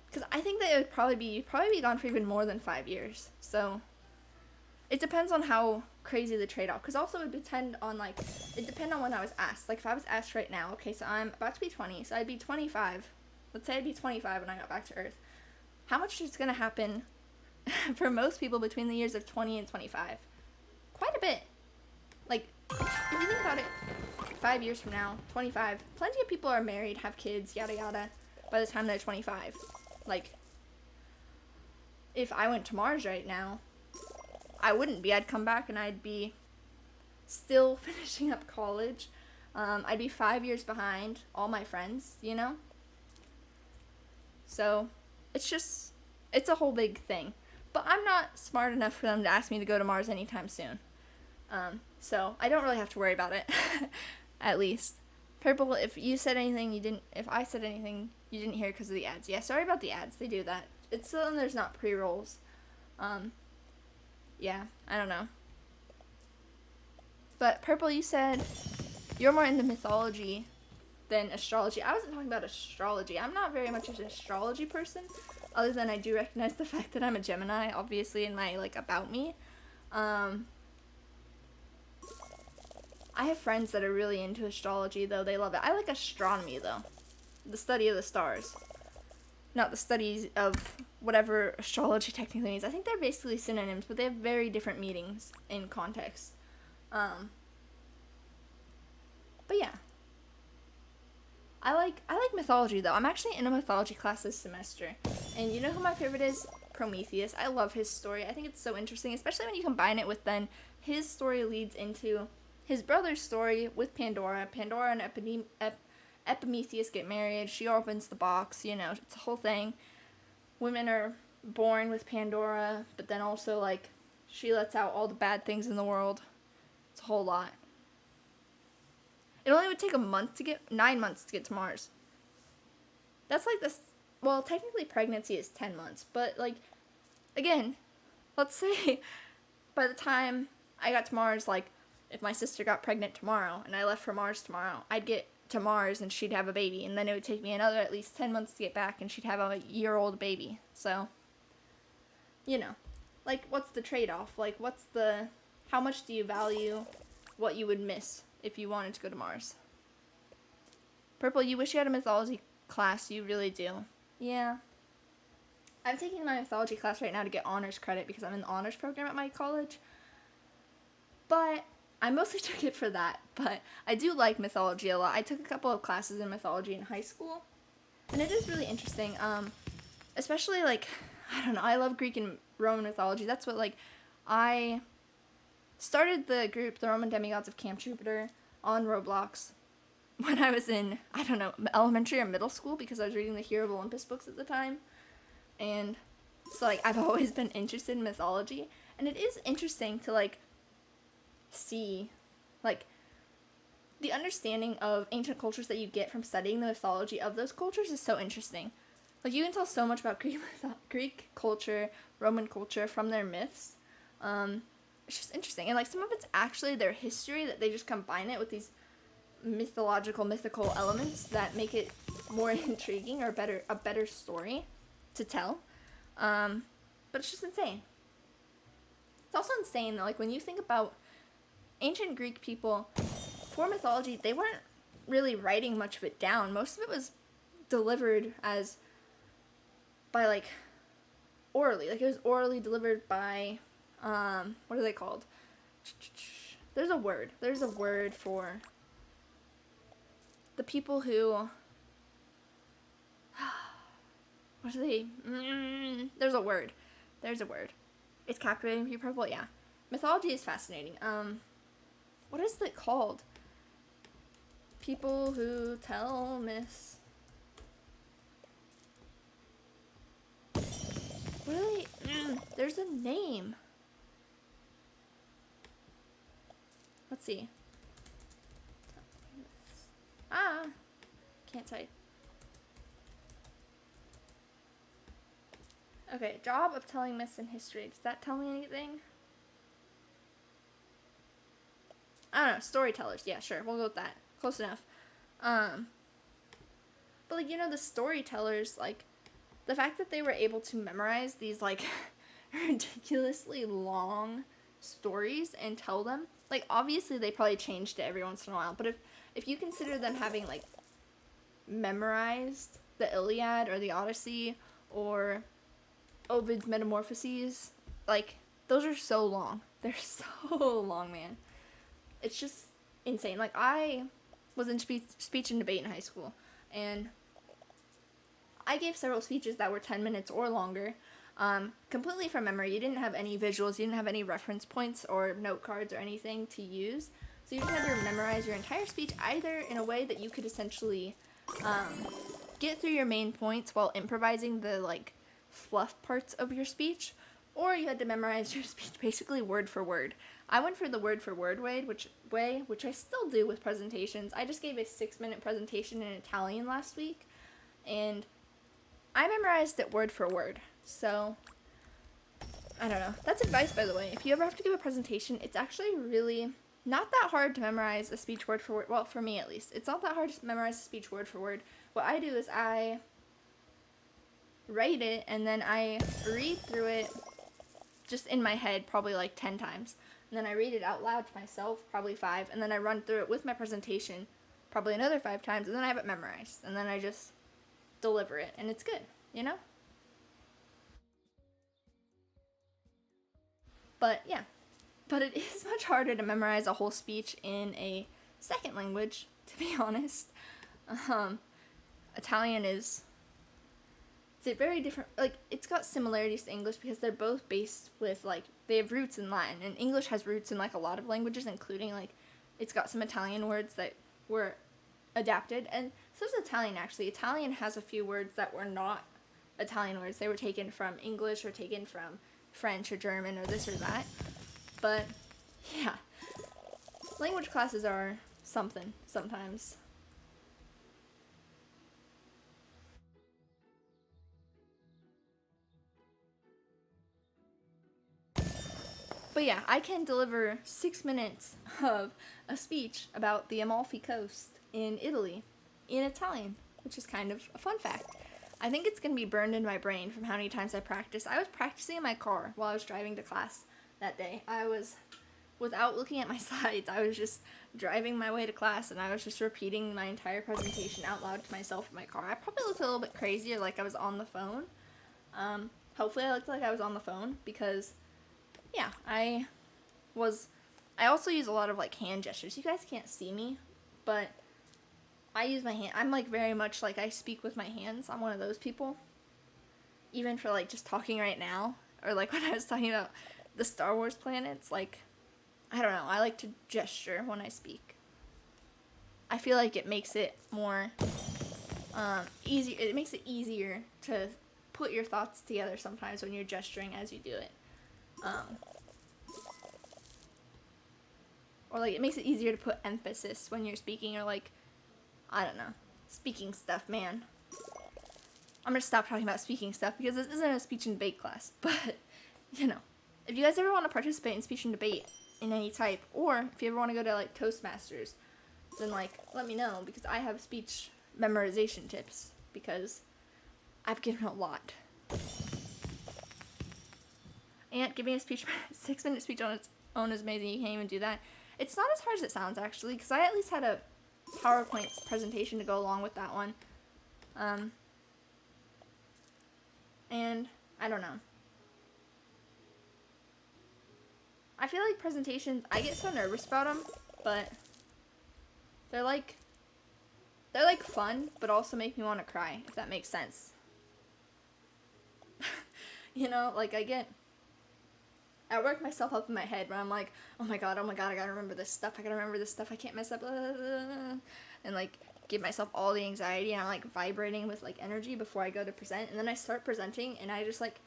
Because I think that it would probably be gone for even more than 5 years. So it depends on how crazy the trade-off. Because also it would depend on, like, it depends on when I was asked. Like, if I was asked right now, okay, so I'm about to be 20, so I'd be 25. Let's say I'd be 25 when I got back to Earth. How much is going to happen for most people between the years of 20 and 25? Quite a bit. Like, if you think about it, 5 years from now, 25, plenty of people are married, have kids, yada yada, by the time they're 25. Like, if I went to Mars right now, I wouldn't be. I'd come back and I'd be still finishing up college. I'd be 5 years behind all my friends, you know? So, it's a whole big thing. But I'm not smart enough for them to ask me to go to Mars anytime soon. So I don't really have to worry about it, at least. Purple, if I said anything you didn't hear because of the ads. Yeah, sorry about the ads. They do that. It's so then there's not pre-rolls. Yeah, I don't know. But Purple, you said you're more into mythology than astrology. I wasn't talking about astrology. I'm not very much an astrology person. other than I do recognize the fact that I'm a Gemini, obviously, in my, like, about me. I have friends that are really into astrology, though. They love it. I like astronomy, though. The study of the stars. Not the studies of whatever astrology technically means. I think they're basically synonyms, but they have very different meanings in context. But yeah. I like mythology, though. I'm actually in a mythology class this semester. And you know who my favorite is? Prometheus. I love his story. I think it's so interesting, especially when you combine it with then his story leads into his brother's story with Pandora. Pandora and Epimetheus get married. She opens the box. You know, it's a whole thing. Women are born with Pandora, but then also, like, she lets out all the bad things in the world. It's a whole lot. It only would take 9 months to get to Mars. That's like this. Well, technically pregnancy is 10 months, but, like, again, let's say by the time I got to Mars, like, if my sister got pregnant tomorrow and I left for Mars tomorrow, I'd get to Mars and she'd have a baby, and then it would take me another at least 10 months to get back and she'd have a year-old baby. So, you know, like, what's the trade-off? Like, how much do you value what you would miss if you wanted to go to Mars? Purple, you wish you had a mythology class. You really do. Yeah. I'm taking my mythology class right now to get honors credit because I'm in the honors program at my college. But I mostly took it for that. But I do like mythology a lot. I took a couple of classes in mythology in high school. And it is really interesting. Especially, like, I don't know, I love Greek and Roman mythology. That's what, like, I started the group, the Roman Demigods of Camp Jupiter, on Roblox when I was in, I don't know, elementary or middle school, because I was reading the Hero of Olympus books at the time. And so, like, I've always been interested in mythology. And it is interesting to, like, see, like, the understanding of ancient cultures that you get from studying the mythology of those cultures is so interesting. Like, you can tell so much about Greek culture, Roman culture from their myths. It's just interesting. And, like, some of it's actually their history that they just combine it with these mythical elements that make it more intriguing or a better story to tell. But it's just insane. It's also insane that, like, when you think about ancient Greek people, for mythology, they weren't really writing much of it down. Most of it was delivered by, like, orally. Like, it was orally delivered by, what are they called? There's a word for the people who, what are they? There's a word. It's captivating for you, Purple? Yeah. Mythology is fascinating. What is it called? People who tell myths. What are they? There's a name. Let's see. Can't type. Okay, job of telling myths in history. Does that tell me anything? I don't know, storytellers. Yeah, sure, we'll go with that. Close enough. But, like, you know, the storytellers, like, the fact that they were able to memorize these, like, ridiculously long stories and tell them, like, obviously they probably changed it every once in a while, but if you consider them having, like, memorized the Iliad or the Odyssey or Ovid's Metamorphoses, like, those are so long. They're so long, man. It's just insane. Like, I was in speech and debate in high school, and I gave several speeches that were 10 minutes or longer, completely from memory. You didn't have any visuals, you didn't have any reference points or note cards or anything to use, so you just had to memorize your entire speech, either in a way that you could essentially get through your main points while improvising the, like, fluff parts of your speech, or you had to memorize your speech basically word for word. I went for the word for word way, which I still do with presentations. I just gave a 6-minute presentation in Italian last week, and I memorized it word for word. So, I don't know. That's advice, by the way. If you ever have to give a presentation, it's actually really not that hard to memorize a speech word for word. Well, for me at least. It's not that hard to memorize a speech word for word. What I do is I write it, and then I read through it just in my head probably like 10 times. And then I read it out loud to myself, probably 5, and then I run through it with my presentation probably another 5 times, and then I have it memorized, and then I just deliver it, and it's good, you know? But yeah, but it is much harder to memorize a whole speech in a second language, to be honest. Italian is, it's a very different, like, it's got similarities to English because they're both based with, like, they have roots in Latin, and English has roots in, like, a lot of languages, including, like, it's got some Italian words that were adapted, and so does Italian, actually. Italian has a few words that were not Italian words. They were taken from English or taken from French or German or this or that. But, yeah. Language classes are something sometimes. But yeah, I can deliver 6 minutes of a speech about the Amalfi Coast in Italy in Italian, which is kind of a fun fact. I think it's going to be burned in my brain from how many times I practiced. I was practicing in my car while I was driving to class that day. I was, without looking at my slides, I was just driving my way to class, and I was just repeating my entire presentation out loud to myself in my car. I probably looked a little bit crazy, or like I was on the phone. Hopefully I looked like I was on the phone, because yeah, I also use a lot of, like, hand gestures. You guys can't see me, but I use my hand. I'm, like, very much, like, I speak with my hands. I'm one of those people. Even for, like, just talking right now, or, like, when I was talking about the Star Wars planets, like, I don't know, I like to gesture when I speak. I feel like it makes it more, easier. It makes it easier to put your thoughts together sometimes when you're gesturing as you do it. Or, like, it makes it easier to put emphasis when you're speaking, or, like, I don't know, speaking stuff, man. I'm gonna stop talking about speaking stuff because this isn't a speech and debate class, but, you know, if you guys ever want to participate in speech and debate in any type, or if you ever want to go to, like, Toastmasters, then, like, let me know, because I have speech memorization tips, because I've given a lot. And giving a speech, 6-minute speech on its own is amazing. You can't even do that. It's not as hard as it sounds, actually, because I at least had a PowerPoint presentation to go along with that one. And I don't know. I feel like presentations, I get so nervous about them, but they're like fun, but also make me want to cry, if that makes sense. You know, like, I work myself up in my head where I'm like, oh my god, I gotta remember this stuff, I can't mess up, blah, blah, blah, and, like, give myself all the anxiety, and I'm, like, vibrating with, like, energy before I go to present, and then I start presenting, and I just, like,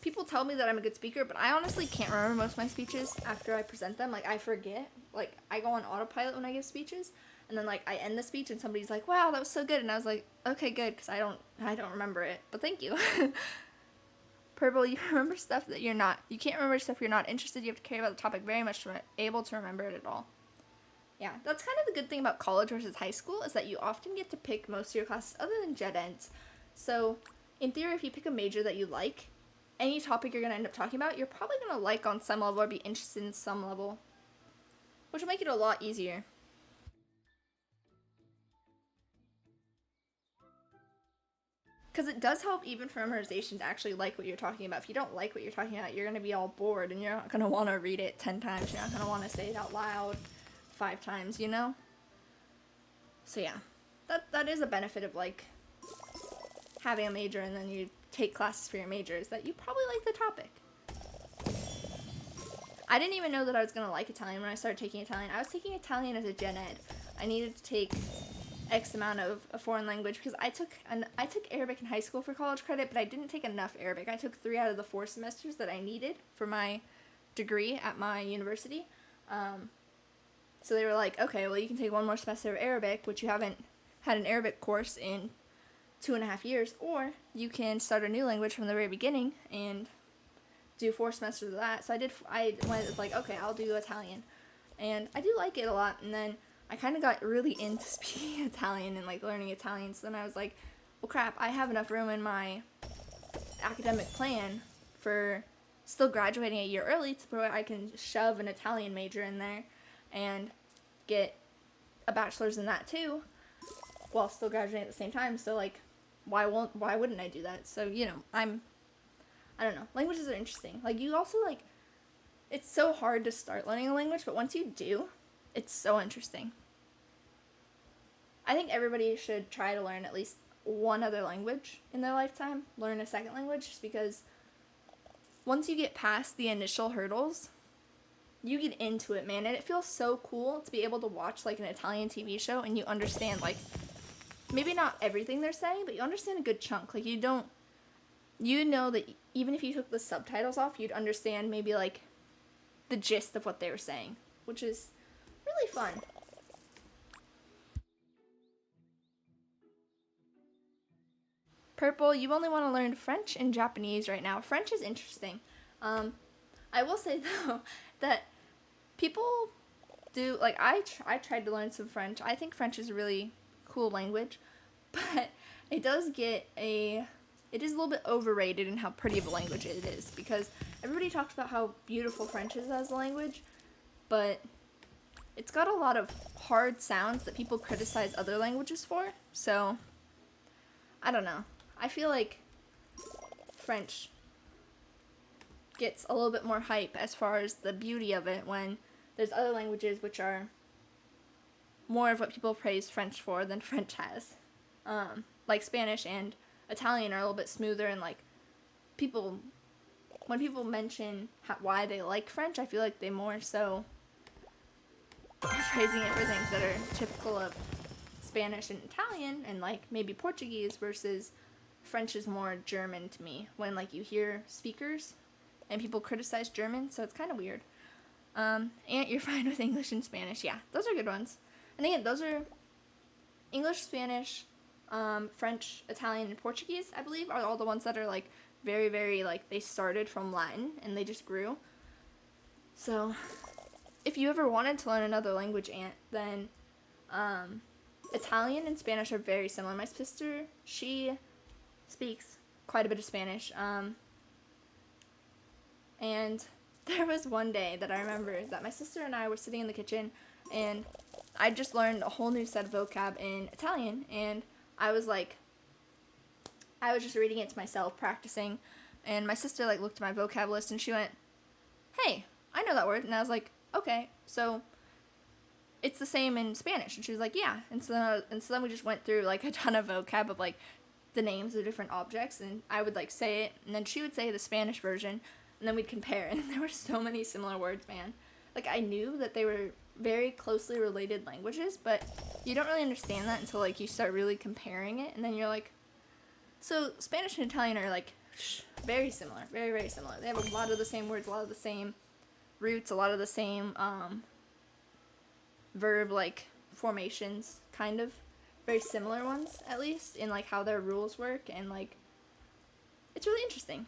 people tell me that I'm a good speaker, but I honestly can't remember most of my speeches after I present them. Like, I forget, like, I go on autopilot when I give speeches, and then, like, I end the speech, and somebody's like, wow, that was so good, and I was like, okay, good, because I don't remember it, but thank you. Purple, you remember stuff that you can't remember stuff you're not interested. You have to care about the topic very much to be able to remember it at all. Yeah, that's kind of the good thing about college versus high school, is that you often get to pick most of your classes other than gen eds. So, in theory, if you pick a major that you like, any topic you're going to end up talking about, you're probably going to like on some level or be interested in some level, which will make it a lot easier. Because it does help even for memorization to actually like what you're talking about. If you don't like what you're talking about, you're going to be all bored, and you're not going to want to read it 10 times. You're not going to want to say it out loud 5 times, you know? So yeah, that is a benefit of, like, having a major and then you take classes for your major, is that you probably like the topic. I didn't even know that I was going to like Italian when I started taking Italian. I was taking Italian as a gen ed. I needed to take X amount of a foreign language because I took Arabic in high school for college credit, but I didn't take enough Arabic. I took 3 out of the 4 semesters that I needed for my degree at my university. So they were like, okay, well, you can take 1 more semester of Arabic, which you haven't had an Arabic course in 2.5 years, or you can start a new language from the very beginning and do 4 semesters of that. So I went like, okay, I'll do Italian, and I do like it a lot. And then I kind of got really into speaking Italian and, like, learning Italian. So then I was like, well, crap, I have enough room in my academic plan for still graduating a year early to where I can shove an Italian major in there and get a bachelor's in that too while still graduating at the same time. So like, why wouldn't I do that? So, you know, I don't know. Languages are interesting. Like, you also, like, it's so hard to start learning a language, but once you do, it's so interesting. I think everybody should try to learn at least one other language in their lifetime. Learn a second language, just because once you get past the initial hurdles, you get into it, man. And it feels so cool to be able to watch, like, an Italian TV show and you understand, like, maybe not everything they're saying, but you understand a good chunk. Like, you know that even if you took the subtitles off, you'd understand maybe, like, the gist of what they were saying, which is really fun. Purple, you only want to learn French and Japanese right now. French is interesting. I will say, though, that people do, like, I tried to learn some French. I think French is a really cool language, but it is a little bit overrated in how pretty of a language it is, because everybody talks about how beautiful French is as a language, but it's got a lot of hard sounds that people criticize other languages for. So I don't know. I feel like French gets a little bit more hype as far as the beauty of it, when there's other languages which are more of what people praise French for than French has. Like Spanish and Italian are a little bit smoother, and like when people mention why they like French, I feel like they more so are praising it for things that are typical of Spanish and Italian, and like maybe Portuguese, versus French is more German to me when like you hear speakers and people criticize German, so it's kind of weird. And you're fine with English and Spanish. Yeah, those are good ones. And again, those are English, Spanish, French, Italian, and Portuguese, I believe, are all the ones that are like very, very, like, they started from Latin and they just grew. So if you ever wanted to learn another language, Aunt, then Italian and Spanish are very similar. My sister, she speaks quite a bit of Spanish. And there was one day that I remember that my sister and I were sitting in the kitchen, and I just learned a whole new set of vocab in Italian, and I was just reading it to myself, practicing, and my sister like looked at my vocab list and she went, "Hey, I know that word." And I was like, "Okay, so it's the same in Spanish." And she was like, "Yeah." And so then we just went through like a ton of vocab of like the names of different objects, and I would like say it, and then she would say the Spanish version, and then we'd compare, and there were so many similar words, man. Like, I knew that they were very closely related languages, but you don't really understand that until like you start really comparing it, and then you're like, so Spanish and Italian are like very similar, very, very similar. They have a lot of the same words, a lot of the same roots, a lot of the same verb like formations, kind of very similar ones, at least in like how their rules work, and like it's really interesting.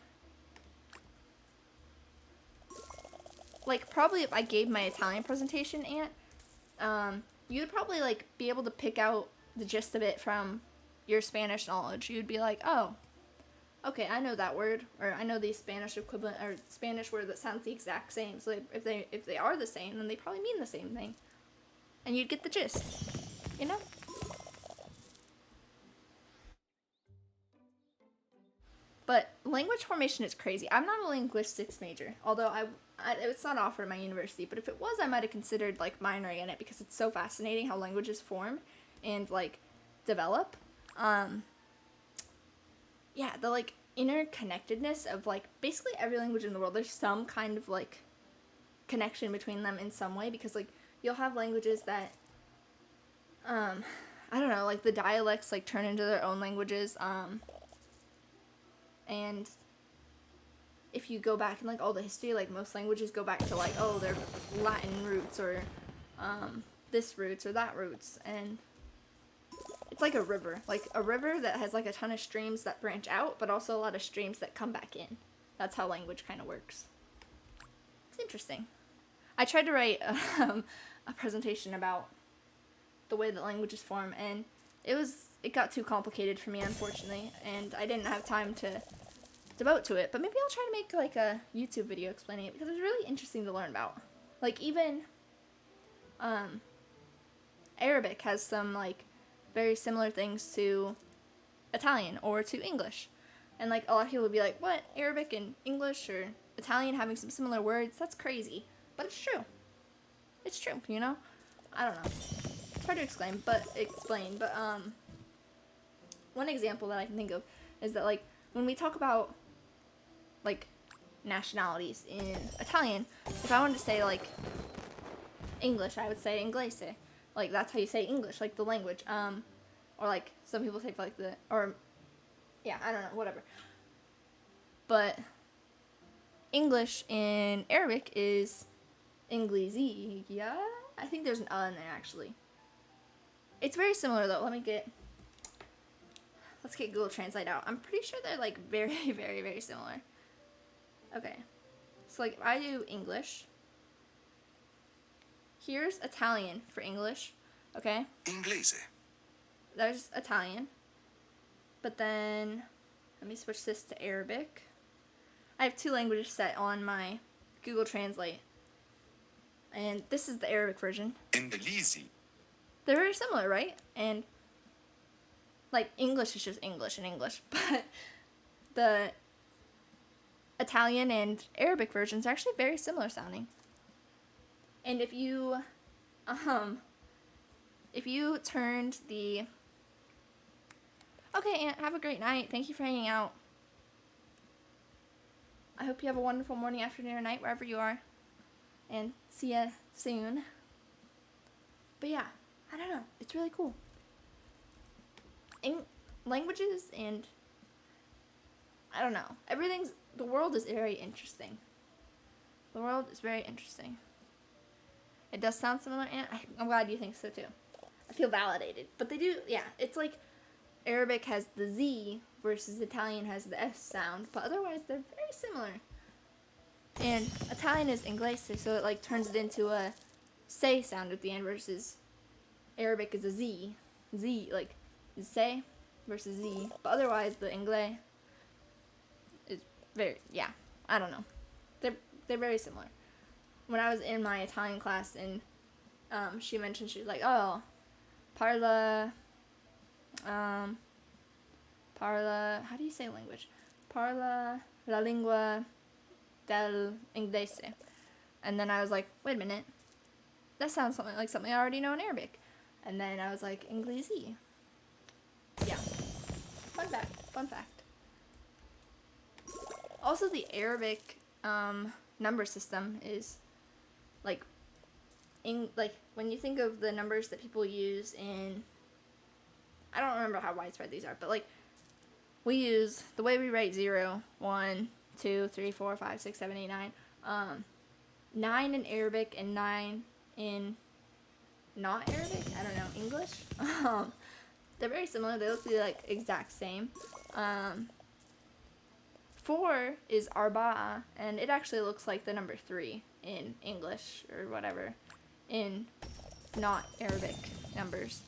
Like, probably if I gave my Italian presentation, Aunt, you'd probably like be able to pick out the gist of it from your Spanish knowledge. You'd be like, "Oh, okay, I know that word," or "I know the Spanish equivalent or Spanish word that sounds the exact same." So if they are the same, then they probably mean the same thing, and you'd get the gist, you know? But language formation is crazy. I'm not a linguistics major, although it's not offered at my university, but if it was, I might have considered like minoring in it, because it's so fascinating how languages form and like develop. Yeah, the like interconnectedness of like basically every language in the world. There's some kind of like connection between them in some way, because like you'll have languages that I don't know, like the dialects like turn into their own languages, and if you go back in like all the history, like most languages go back to like, oh, their Latin roots, or this roots or that roots, and it's like a river that has like a ton of streams that branch out, but also a lot of streams that come back in. That's how language kind of works. It's interesting. I tried to write a presentation about the way that languages form, and it was it got too complicated for me, unfortunately, and I didn't have time to devote to it. But maybe I'll try to make like a YouTube video explaining it, because it's really interesting to learn about. Like, even Arabic has some like very similar things to Italian or to English. And like a lot of people would be like, what, Arabic and English or Italian having some similar words? That's crazy. But it's true. It's true, you know? I don't know. It's hard to explain, but one example that I can think of is that like when we talk about like nationalities in Italian, if I wanted to say like English, I would say inglese. Like that's how you say English, like the language. Or like some people say like the, or yeah, I don't know, whatever. But English in Arabic is Inglesi, yeah? I think there's an in there actually. It's very similar though. Let's get Google Translate out. I'm pretty sure they're like very, very, very similar. Okay. So like if I do English, here's Italian for English, okay? Inglese. There's Italian. But then, let me switch this to Arabic. I have 2 languages set on my Google Translate. And this is the Arabic version. Inglese. They're very similar, right? And, like, English is just English and English. But the Italian and Arabic versions are actually very similar sounding. And if you turned the... Okay, Aunt, have a great night. Thank you for hanging out. I hope you have a wonderful morning, afternoon, or night, wherever you are. And see ya soon. But yeah, I don't know. It's really cool. Languages and... I don't know. The world is very interesting. The world is very interesting. It does sound similar, Aunt. I'm glad you think so, too. I feel validated. But they do, yeah. It's like Arabic has the Z versus Italian has the S sound. But otherwise, they're very similar. And Italian is inglese, so it like turns it into a say sound at the end versus Arabic is a Z. Z, like, say versus Z. But otherwise, the inglés is very, yeah, I don't know. They're very similar. When I was in my Italian class and she mentioned, she was like, oh, parla, how do you say language? Parla la lingua del inglese. And then I was like, wait a minute, that sounds something like something I already know in Arabic. And then I was like, inglesi. Yeah. Fun fact. Also, the Arabic number system is like when you think of the numbers that people use in, I don't remember how widespread these are, but like we use the way we write 0, 1, 2, 3, 4, 5, 6, 7, 8, 9. 9 in Arabic and 9 in not Arabic, I don't know, English. They're very similar. They look like exact same. 4 is arba'a, and it actually looks like the number 3 in English or whatever in not Arabic numbers.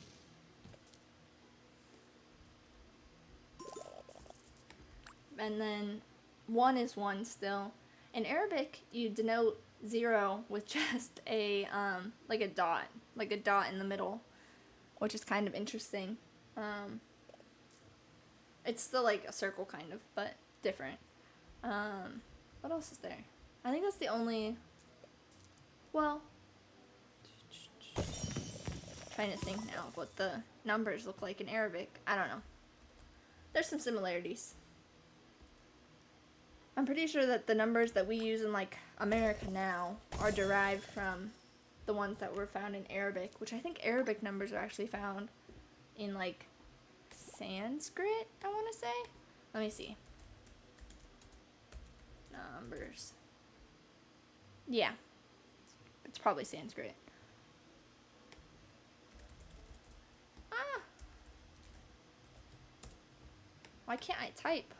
And then 1 is 1 still. In Arabic, you denote 0 with just a like a dot in the middle, which is kind of interesting. It's still like a circle kind of, but different. What else is there? I think that's the only, well, trying to think now of what the numbers look like in Arabic. I don't know. There's some similarities. I'm pretty sure that the numbers that we use in like America now are derived from the ones that were found in Arabic, which I think Arabic numbers are actually found in like Sanskrit, I want to say. Let me see. Numbers. Yeah. It's probably Sanskrit. Ah! Why can't I type?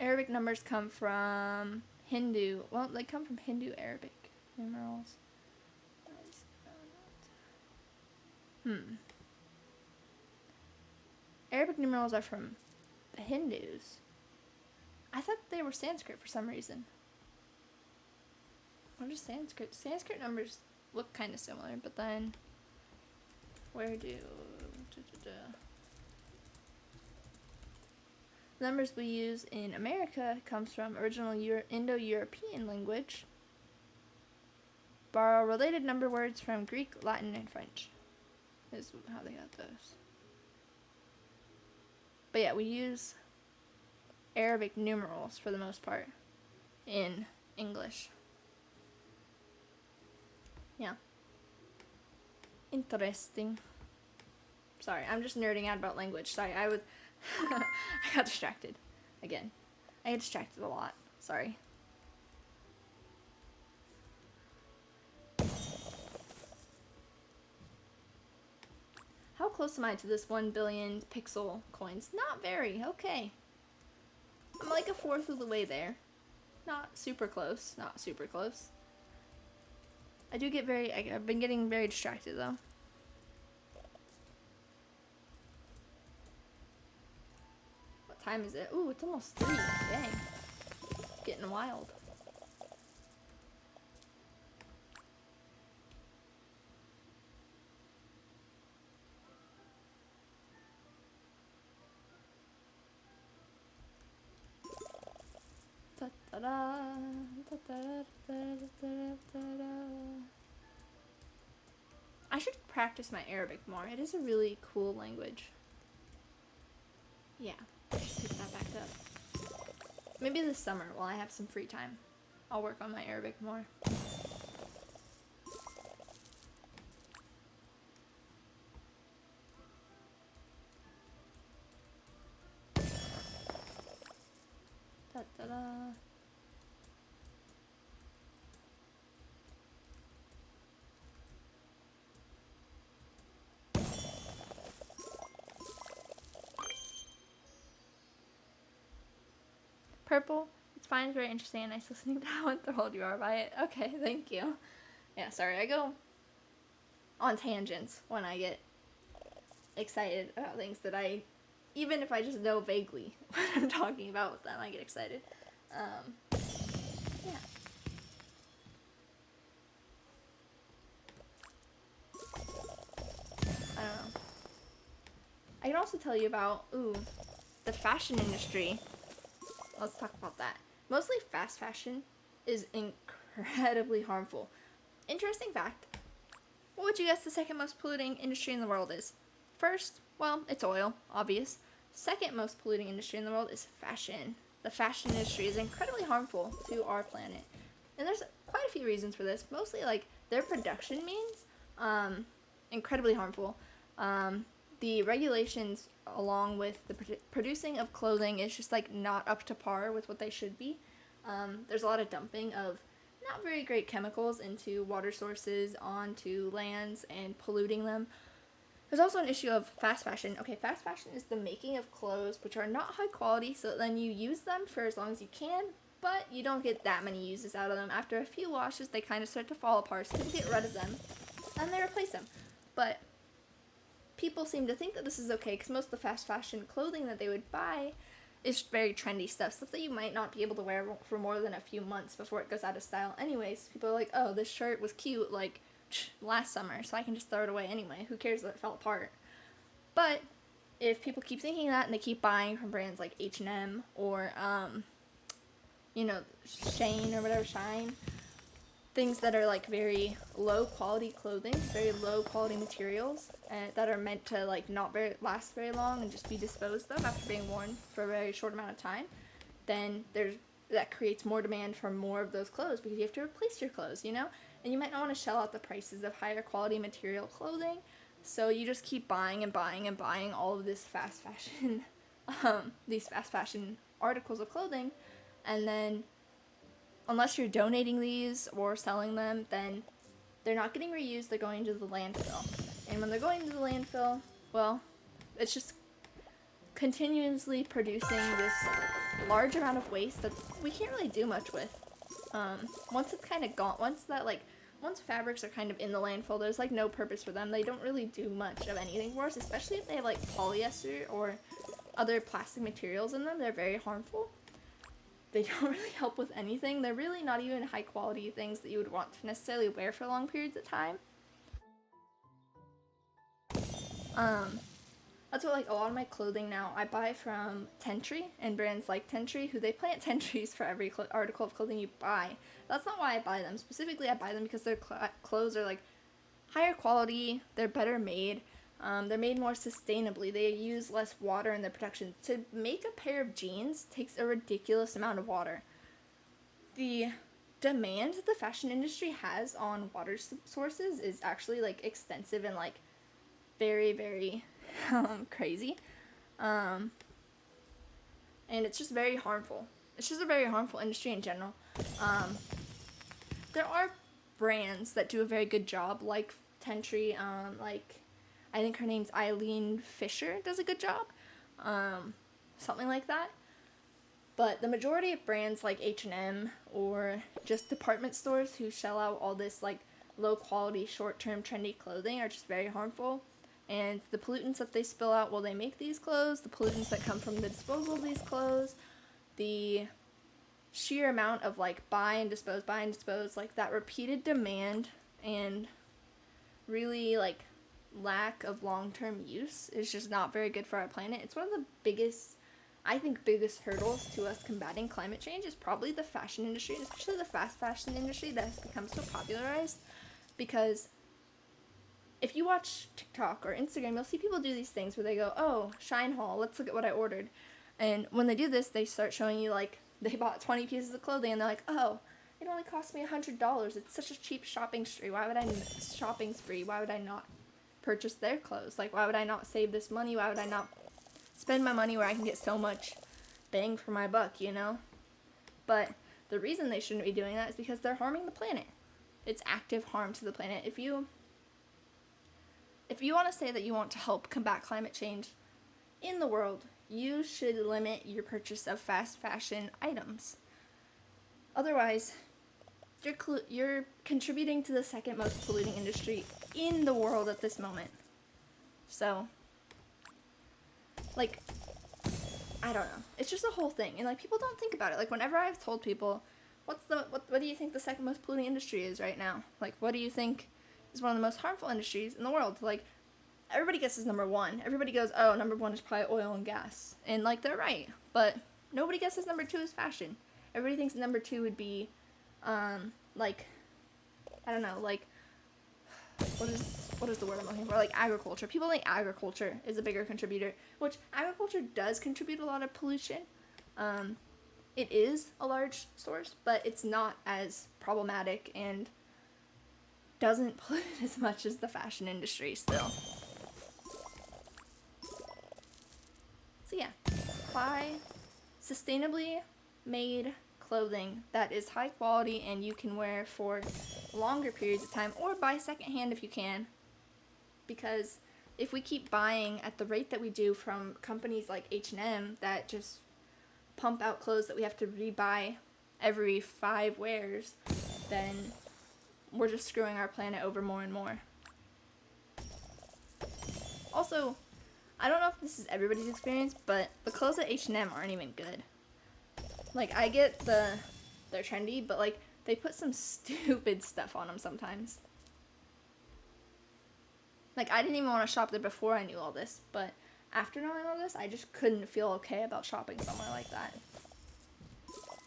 Arabic numbers come from Hindu. Well, they come from Hindu Arabic numerals. Arabic numerals are from the Hindus. I thought they were Sanskrit for some reason. What is Sanskrit? Sanskrit numbers look kind of similar, but then where do numbers we use in America comes from original Indo-European language. Borrow related number words from Greek, Latin, and French. Is how they got those. But yeah, we use Arabic numerals for the most part in English. Yeah. Interesting. Sorry, I'm just nerding out about language. Sorry, I got distracted. Again. I get distracted a lot. Sorry. How close am I to this 1 billion pixel coins? Not very. Okay. I'm like a fourth of the way there. Not super close. Not super close. I do get I've been getting very distracted though. What time is it? Ooh, it's almost 3. Dang. Getting wild. I should practice my Arabic more. It is a really cool language. Yeah, I should pick that back up. Maybe this summer while I have some free time. I'll work on my Arabic more. Purple, it's fine, it's very interesting and nice listening to how enthralled you are by it. Okay, thank you. Yeah, sorry, I go on tangents when I get excited about things that even if I just know vaguely what I'm talking about with them, I get excited. Yeah. I don't know. I can also tell you about, the fashion industry. Let's talk about that. Mostly fast fashion is incredibly harmful. Interesting fact. What would you guess the second most polluting industry in the world is? First, well, it's oil, obvious. Second most polluting industry in the world is fashion. The fashion industry is incredibly harmful to our planet. And there's quite a few reasons for this. Mostly, like, their production means, incredibly harmful. The regulations along with the producing of clothing is just, like, not up to par with what they should be. There's a lot of dumping of not very great chemicals into water sources, onto lands, and polluting them. There's also an issue of fast fashion. Okay, fast fashion is the making of clothes which are not high quality, so then you use them for as long as you can, but you don't get that many uses out of them. After a few washes, they kind of start to fall apart, so people get rid of them, and they replace them. But people seem to think that this is okay, because most of the fast fashion clothing that they would buy is very trendy stuff that you might not be able to wear for more than a few months before it goes out of style anyways. People are like, oh, this shirt was cute, like, last summer, so I can just throw it away anyway. Who cares that it fell apart? But if people keep thinking that and they keep buying from brands like H&M or, Shane or whatever, Shine, things that are, like, very low quality clothing, very low quality materials, that are meant to, like, not last very long and just be disposed of after being worn for a very short amount of time, then that creates more demand for more of those clothes because you have to replace your clothes, And you might not want to shell out the prices of higher quality material clothing, so you just keep buying and buying and buying all of this fast fashion, these fast fashion articles of clothing, and then unless you're donating these or selling them, then they're not getting reused, they're going to the landfill. And when they're going to the landfill, well, it's just continuously producing this large amount of waste that we can't really do much with. Once it's kind of gone, once that, like, once fabrics are kind of in the landfill, there's like no purpose for them. They don't really do much of anything for us, especially if they have like polyester or other plastic materials in them. They're very harmful. They don't really help with anything. They're really not even high quality things that you would want to necessarily wear for long periods of time. That's what, like, a lot of my clothing now, I buy from Tentry and brands like Tentry, who they plant ten trees for every article of clothing you buy. That's not why I buy them. Specifically, I buy them because their clothes are, like, higher quality, they're better made, they're made more sustainably, they use less water in their production. To make a pair of jeans takes a ridiculous amount of water. The demand the fashion industry has on water sources is actually, like, extensive and, like, very, very crazy. And it's just very harmful. It's just a very harmful industry in general. There are brands that do a very good job, like Tentry, like, I think her name's Eileen Fisher does a good job, something like that. But the majority of brands like H&M or just department stores who shell out all this, like, low quality, short-term, trendy clothing are just very harmful. And the pollutants that they spill out while they make these clothes, the pollutants that come from the disposal of these clothes, the sheer amount of, like, buy and dispose, like, that repeated demand and really, like, lack of long-term use is just not very good for our planet. It's one of the biggest hurdles to us combating climate change is probably the fashion industry, especially the fast fashion industry that has become so popularized. Because if you watch TikTok or Instagram, you'll see people do these things where they go, oh, Shine Haul, let's look at what I ordered. And when they do this, they start showing you, like, they bought 20 pieces of clothing, and they're like, oh, it only cost me $100. It's such a cheap shopping spree. Why would I not purchase their clothes? Like, why would I not save this money? Why would I not spend my money where I can get so much bang for my buck, you know? But the reason they shouldn't be doing that is because they're harming the planet. It's active harm to the planet. If you want to say that you want to help combat climate change in the world, you should limit your purchase of fast fashion items. Otherwise, you're contributing to the second most polluting industry in the world at this moment. So, like, I don't know. It's just a whole thing. And, like, people don't think about it. Like, whenever I've told people, what do you think the second most polluting industry is right now? Like, what do you think is one of the most harmful industries in the world? Like, everybody guesses number one. Everybody goes, oh, number one is probably oil and gas. And, like, they're right. But nobody guesses number two is fashion. Everybody thinks number two would be, like, I don't know, like, what is the word I'm looking for? Like, agriculture. People think agriculture is a bigger contributor, which agriculture does contribute a lot of pollution. It is a large source, but it's not as problematic and doesn't pollute as much as the fashion industry still. So yeah, buy sustainably made clothing that is high quality and you can wear for longer periods of time, or buy secondhand if you can, because if we keep buying at the rate that we do from companies like H&M that just pump out clothes that we have to rebuy every 5 wears, then we're just screwing our planet over more and more. Also, I don't know if this is everybody's experience, but the clothes at H&M aren't even good. Like, I get they're trendy, but, like, they put some stupid stuff on them sometimes. Like, I didn't even want to shop there before I knew all this, but after knowing all this, I just couldn't feel okay about shopping somewhere like that.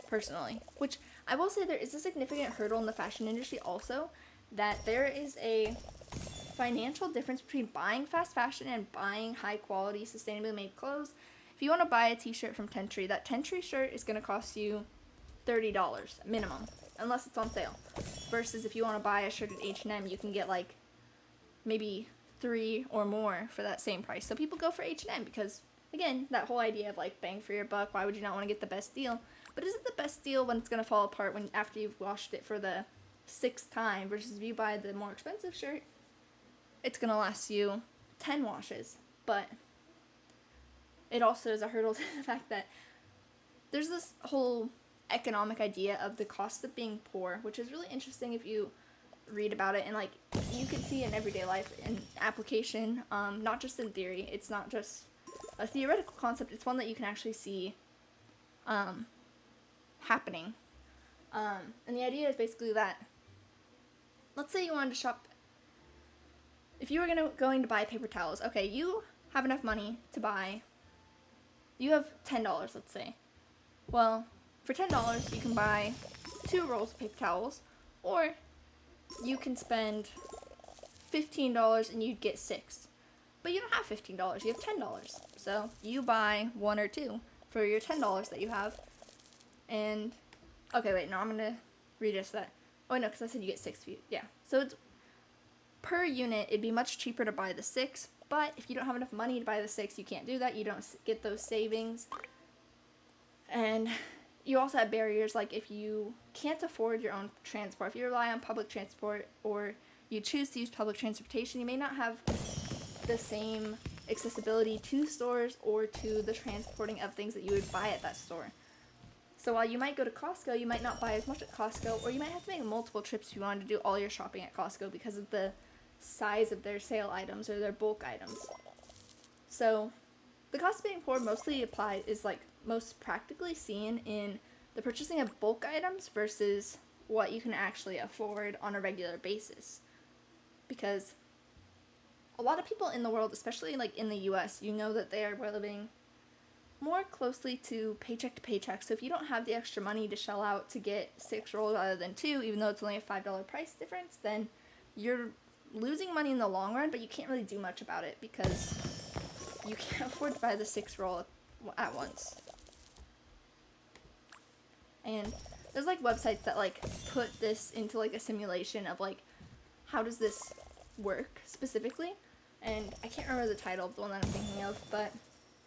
Personally. Which, I will say there is a significant hurdle in the fashion industry also, that there is a financial difference between buying fast fashion and buying high quality, sustainably made clothes. If you want to buy a t-shirt from Tentry, that Tentry shirt is going to cost you $30 minimum, unless it's on sale. Versus if you want to buy a shirt at H&M, you can get, like, maybe 3 or more for that same price. So people go for H&M because, again, that whole idea of, like, bang for your buck, why would you not want to get the best deal? But is it the best deal when it's going to fall apart after you've washed it for the 6th time, versus if you buy the more expensive shirt, it's going to last you 10 washes. But it also is a hurdle to the fact that there's this whole economic idea of the cost of being poor, which is really interesting if you read about it, and like you can see in everyday life in application, not just in theory. It's not just a theoretical concept, it's one that you can actually see happening. And the idea is basically that, let's say you wanted to shop, if you were going to buy paper towels, okay, you have enough money to buy, you have $10, let's say. Well, for $10 you can buy 2 rolls of paper towels, or you can spend $15 and you'd get 6. But you don't have $15, you have $10. So you buy 1 or 2 for your $10 that you have. And, okay, wait, no, I'm going to readjust that. Oh, no, because I said you get 6 feet. Yeah. So it's per unit, it'd be much cheaper to buy the 6. But if you don't have enough money to buy the 6, you can't do that. You don't get those savings. And you also have barriers, like if you can't afford your own transport, if you rely on public transport, or you choose to use public transportation, you may not have the same accessibility to stores or to the transporting of things that you would buy at that store. So while you might go to Costco, you might not buy as much at Costco, or you might have to make multiple trips if you wanted to do all your shopping at Costco because of the size of their sale items or their bulk items. So the cost of being poor mostly is like most practically seen in the purchasing of bulk items versus what you can actually afford on a regular basis. Because a lot of people in the world, especially like in the US, you know that they are living more closely to paycheck. So if you don't have the extra money to shell out to get 6 rolls rather than 2, even though it's only a $5 price difference, then you're losing money in the long run, but you can't really do much about it because you can't afford to buy the 6 roll at once. And there's like websites that like put this into like a simulation of like how does this work specifically, and I can't remember the title of the one that I'm thinking of, but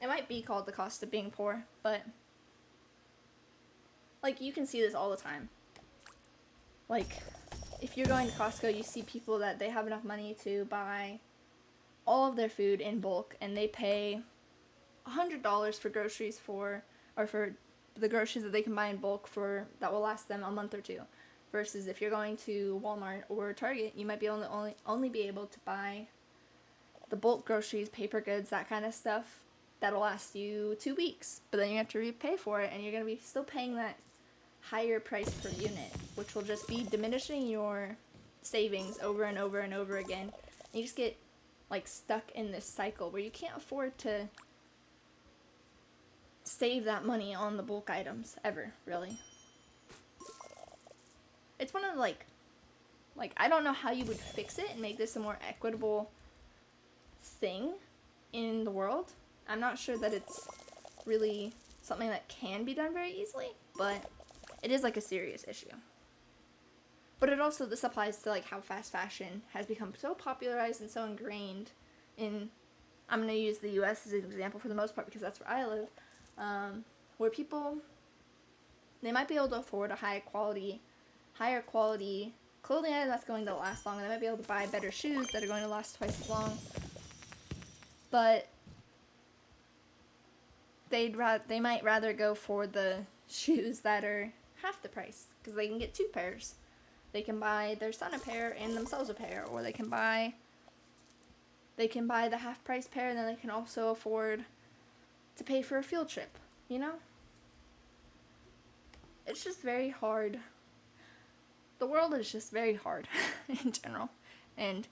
it might be called The Cost of Being Poor. But like you can see this all the time. Like if you're going to Costco, you see people that they have enough money to buy all of their food in bulk, and they pay $100 for groceries for the groceries that they can buy in bulk for that will last them a month or 2. Versus if you're going to Walmart or Target, you might be only be able to buy the bulk groceries, paper goods, that kind of stuff that'll last you 2 weeks. But then you have to repay for it, and you're going to be still paying that higher price per unit, which will just be diminishing your savings over and over and over again. And you just get like stuck in this cycle where you can't afford to save that money on the bulk items ever, really. It's one of the like I don't know how you would fix it and make this a more equitable thing in the world. I'm not sure that it's really something that can be done very easily, but it is like a serious issue. But it also, this applies to like how fast fashion has become so popularized and so ingrained in, I'm going to use the US as an example for the most part because that's where I live, where people, they might be able to afford a higher quality clothing item that's going to last longer. They might be able to buy better shoes that are going to last twice as long, but they might rather go for the shoes that are half the price because they can get 2 pairs. They can buy their son a pair and themselves a pair, or they can buy the half price pair, and then they can also afford to pay for a field trip, you know? It's just very hard. The world is just very hard in general, and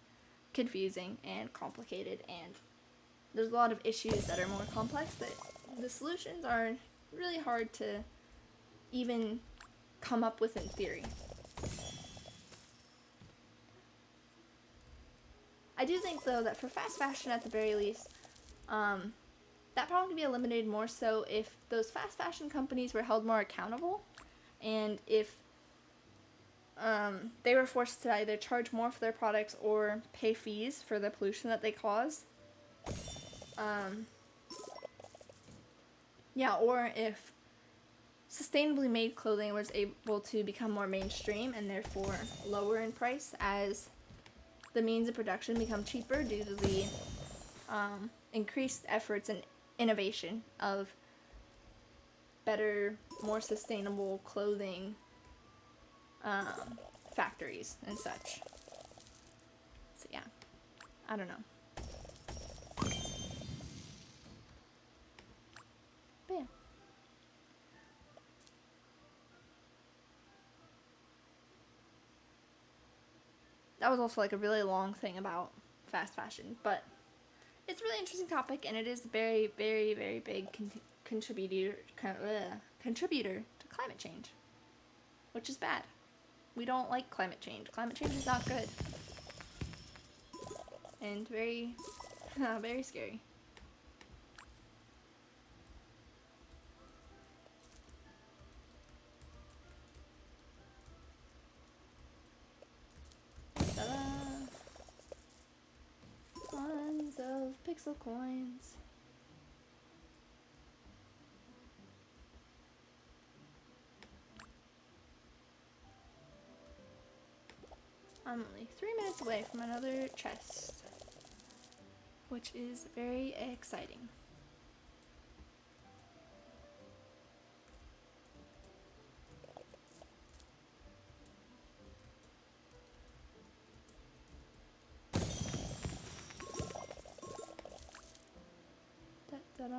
confusing and complicated, and there's a lot of issues that are more complex that the solutions are really hard to even come up with in theory. I do think, though, that for fast fashion, at the very least, that problem can be eliminated more so if those fast fashion companies were held more accountable, and if they were forced to either charge more for their products or pay fees for the pollution that they cause. Or if sustainably made clothing was able to become more mainstream and therefore lower in price as the means of production become cheaper due to the increased efforts and innovation of better, more sustainable clothing factories and such. I don't know. But yeah. That was also like a really long thing about fast fashion, but it's a really interesting topic, and it is a very, very, very big contributor to climate change, which is bad. We don't like climate change. Climate change is not good, and very, very scary. Ta-da! Tons of pixel coins. I'm only 3 minutes away from another chest, which is very exciting. Da-da-da.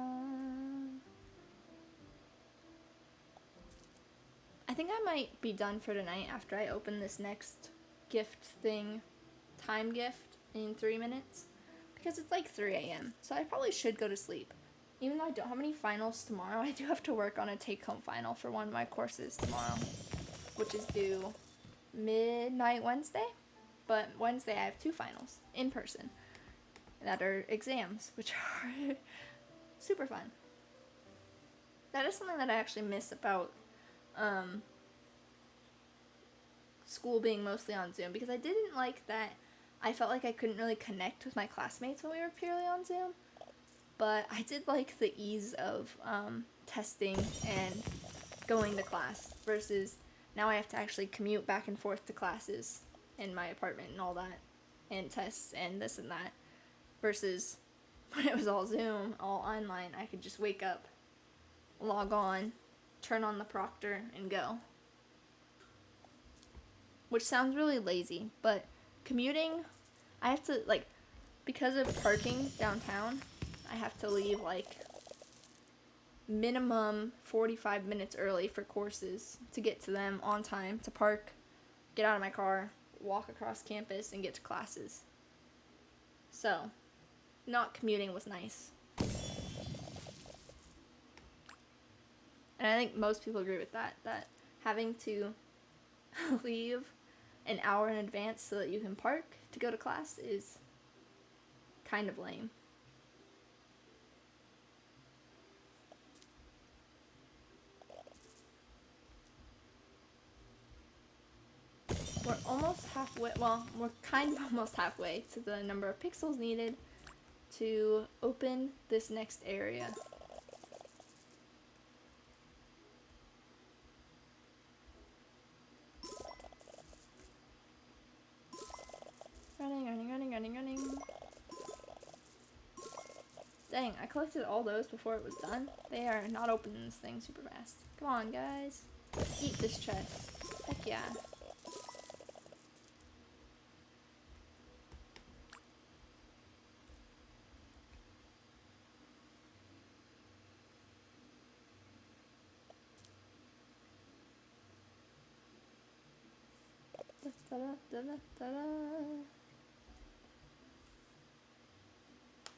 I think I might be done for tonight after I open this next gift thing, time gift, in 3 minutes, because it's like 3 a.m. So I probably should go to sleep. Even though I don't have any finals tomorrow, I do have to work on a take-home final for one of my courses tomorrow, which is due midnight Wednesday. But Wednesday I have 2 finals in person that are exams, which are super fun. That is something that I actually miss about school being mostly on Zoom, because I didn't like that I felt like I couldn't really connect with my classmates when we were purely on Zoom, but I did like the ease of testing and going to class versus now I have to actually commute back and forth to classes in my apartment and all that, and tests and this and that, versus when it was all Zoom, all online, I could just wake up, log on, turn on the proctor, and go. Which sounds really lazy, but commuting, I have to, like, because of parking downtown, I have to leave, like, minimum 45 minutes early for courses to get to them on time, to park, get out of my car, walk across campus, and get to classes. So, not commuting was nice. And I think most people agree with that having to leave an hour in advance so that you can park to go to class is kind of lame. We're almost halfway, well, we're kind of almost halfway to the number of pixels needed to open this next area. Running. Dang, I collected all those before it was done. They are not opening this thing super fast. Come on, guys. Eat this chest. Heck yeah.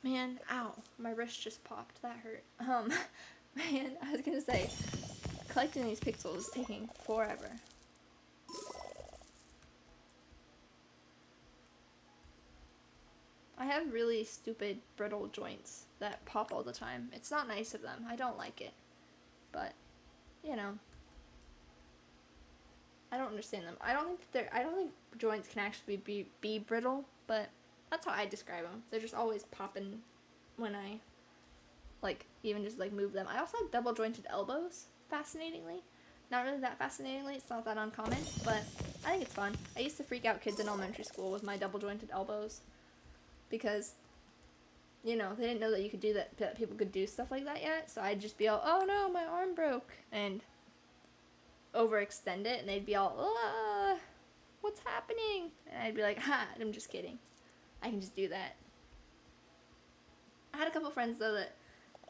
Man, ow, my wrist just popped. That hurt. Man, I was gonna say, collecting these pixels is taking forever. I have really stupid brittle joints that pop all the time. It's not nice of them. I don't like it. But, you know, I don't understand them. I don't think joints can actually be brittle, but that's how I describe them. They're just always popping when I, like, even just, like, move them. I also have double jointed elbows, fascinatingly. Not really that fascinatingly, it's not that uncommon, but I think it's fun. I used to freak out kids in elementary school with my double jointed elbows, because, you know, they didn't know that you could do that people could do stuff like that yet, so I'd just be all, oh no, my arm broke, and overextend it, and they'd be all, what's happening? And I'd be like, ha, I'm just kidding. I can just do that. I had a couple friends though that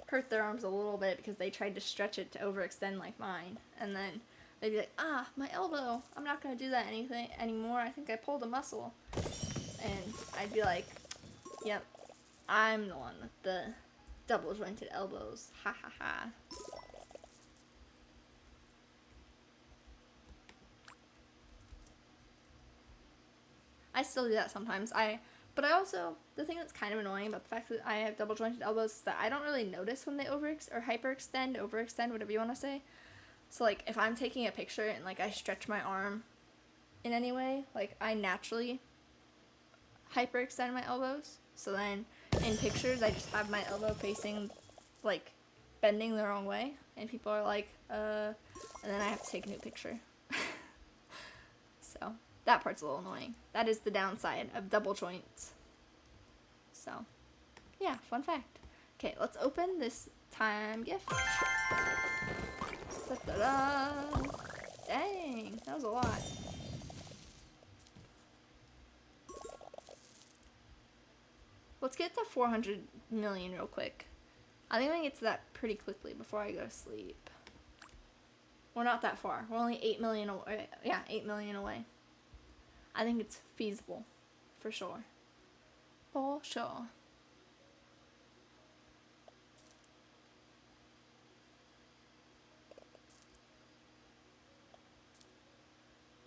hurt their arms a little bit because they tried to stretch it to overextend like mine, and then they'd be like, my elbow, I'm not gonna do that anymore, I think I pulled a muscle. And I'd be like, yep, I'm the one with the double jointed elbows, ha ha ha. I still do that sometimes. But I also, the thing that's kind of annoying about the fact that I have double jointed elbows is that I don't really notice when they overextend, whatever you want to say. So like if I'm taking a picture and like I stretch my arm in any way, like I naturally hyperextend my elbows. So then in pictures I just have my elbow facing, like bending the wrong way, and people are like, and then I have to take a new picture. So that part's a little annoying. That is the downside of double joints. So, yeah, fun fact. Okay, let's open this time gift. Da-da-da. Dang, that was a lot. Let's get to 400 million real quick. I think I can get to that pretty quickly before I go to sleep. We're not that far. We're only 8 million away. Yeah, 8 million away. I think it's feasible, for sure. For sure.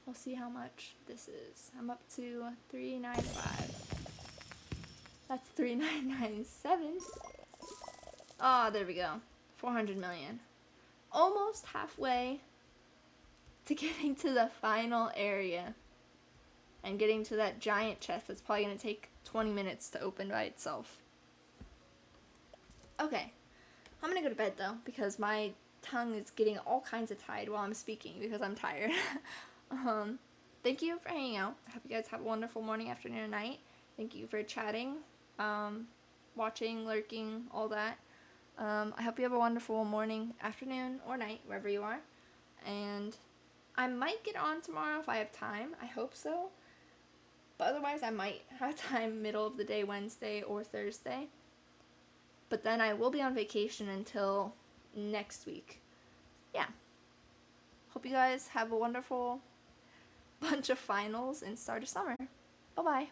We'll see how much this is. I'm up to 395. That's 3997. Oh, there we go. 400 million. Almost halfway to getting to the final area. And getting to that giant chest that's probably going to take 20 minutes to open by itself. Okay, I'm going to go to bed though, because my tongue is getting all kinds of tied while I'm speaking because I'm tired. Thank you for hanging out. I hope you guys have a wonderful morning, afternoon, and night. Thank you for chatting, watching, lurking, all that. I hope you have a wonderful morning, afternoon, or night, wherever you are. And I might get on tomorrow if I have time. I hope so. But otherwise, I might have time middle of the day, Wednesday or Thursday. But then I will be on vacation until next week. Yeah. Hope you guys have a wonderful bunch of finals and start of summer. Bye-bye.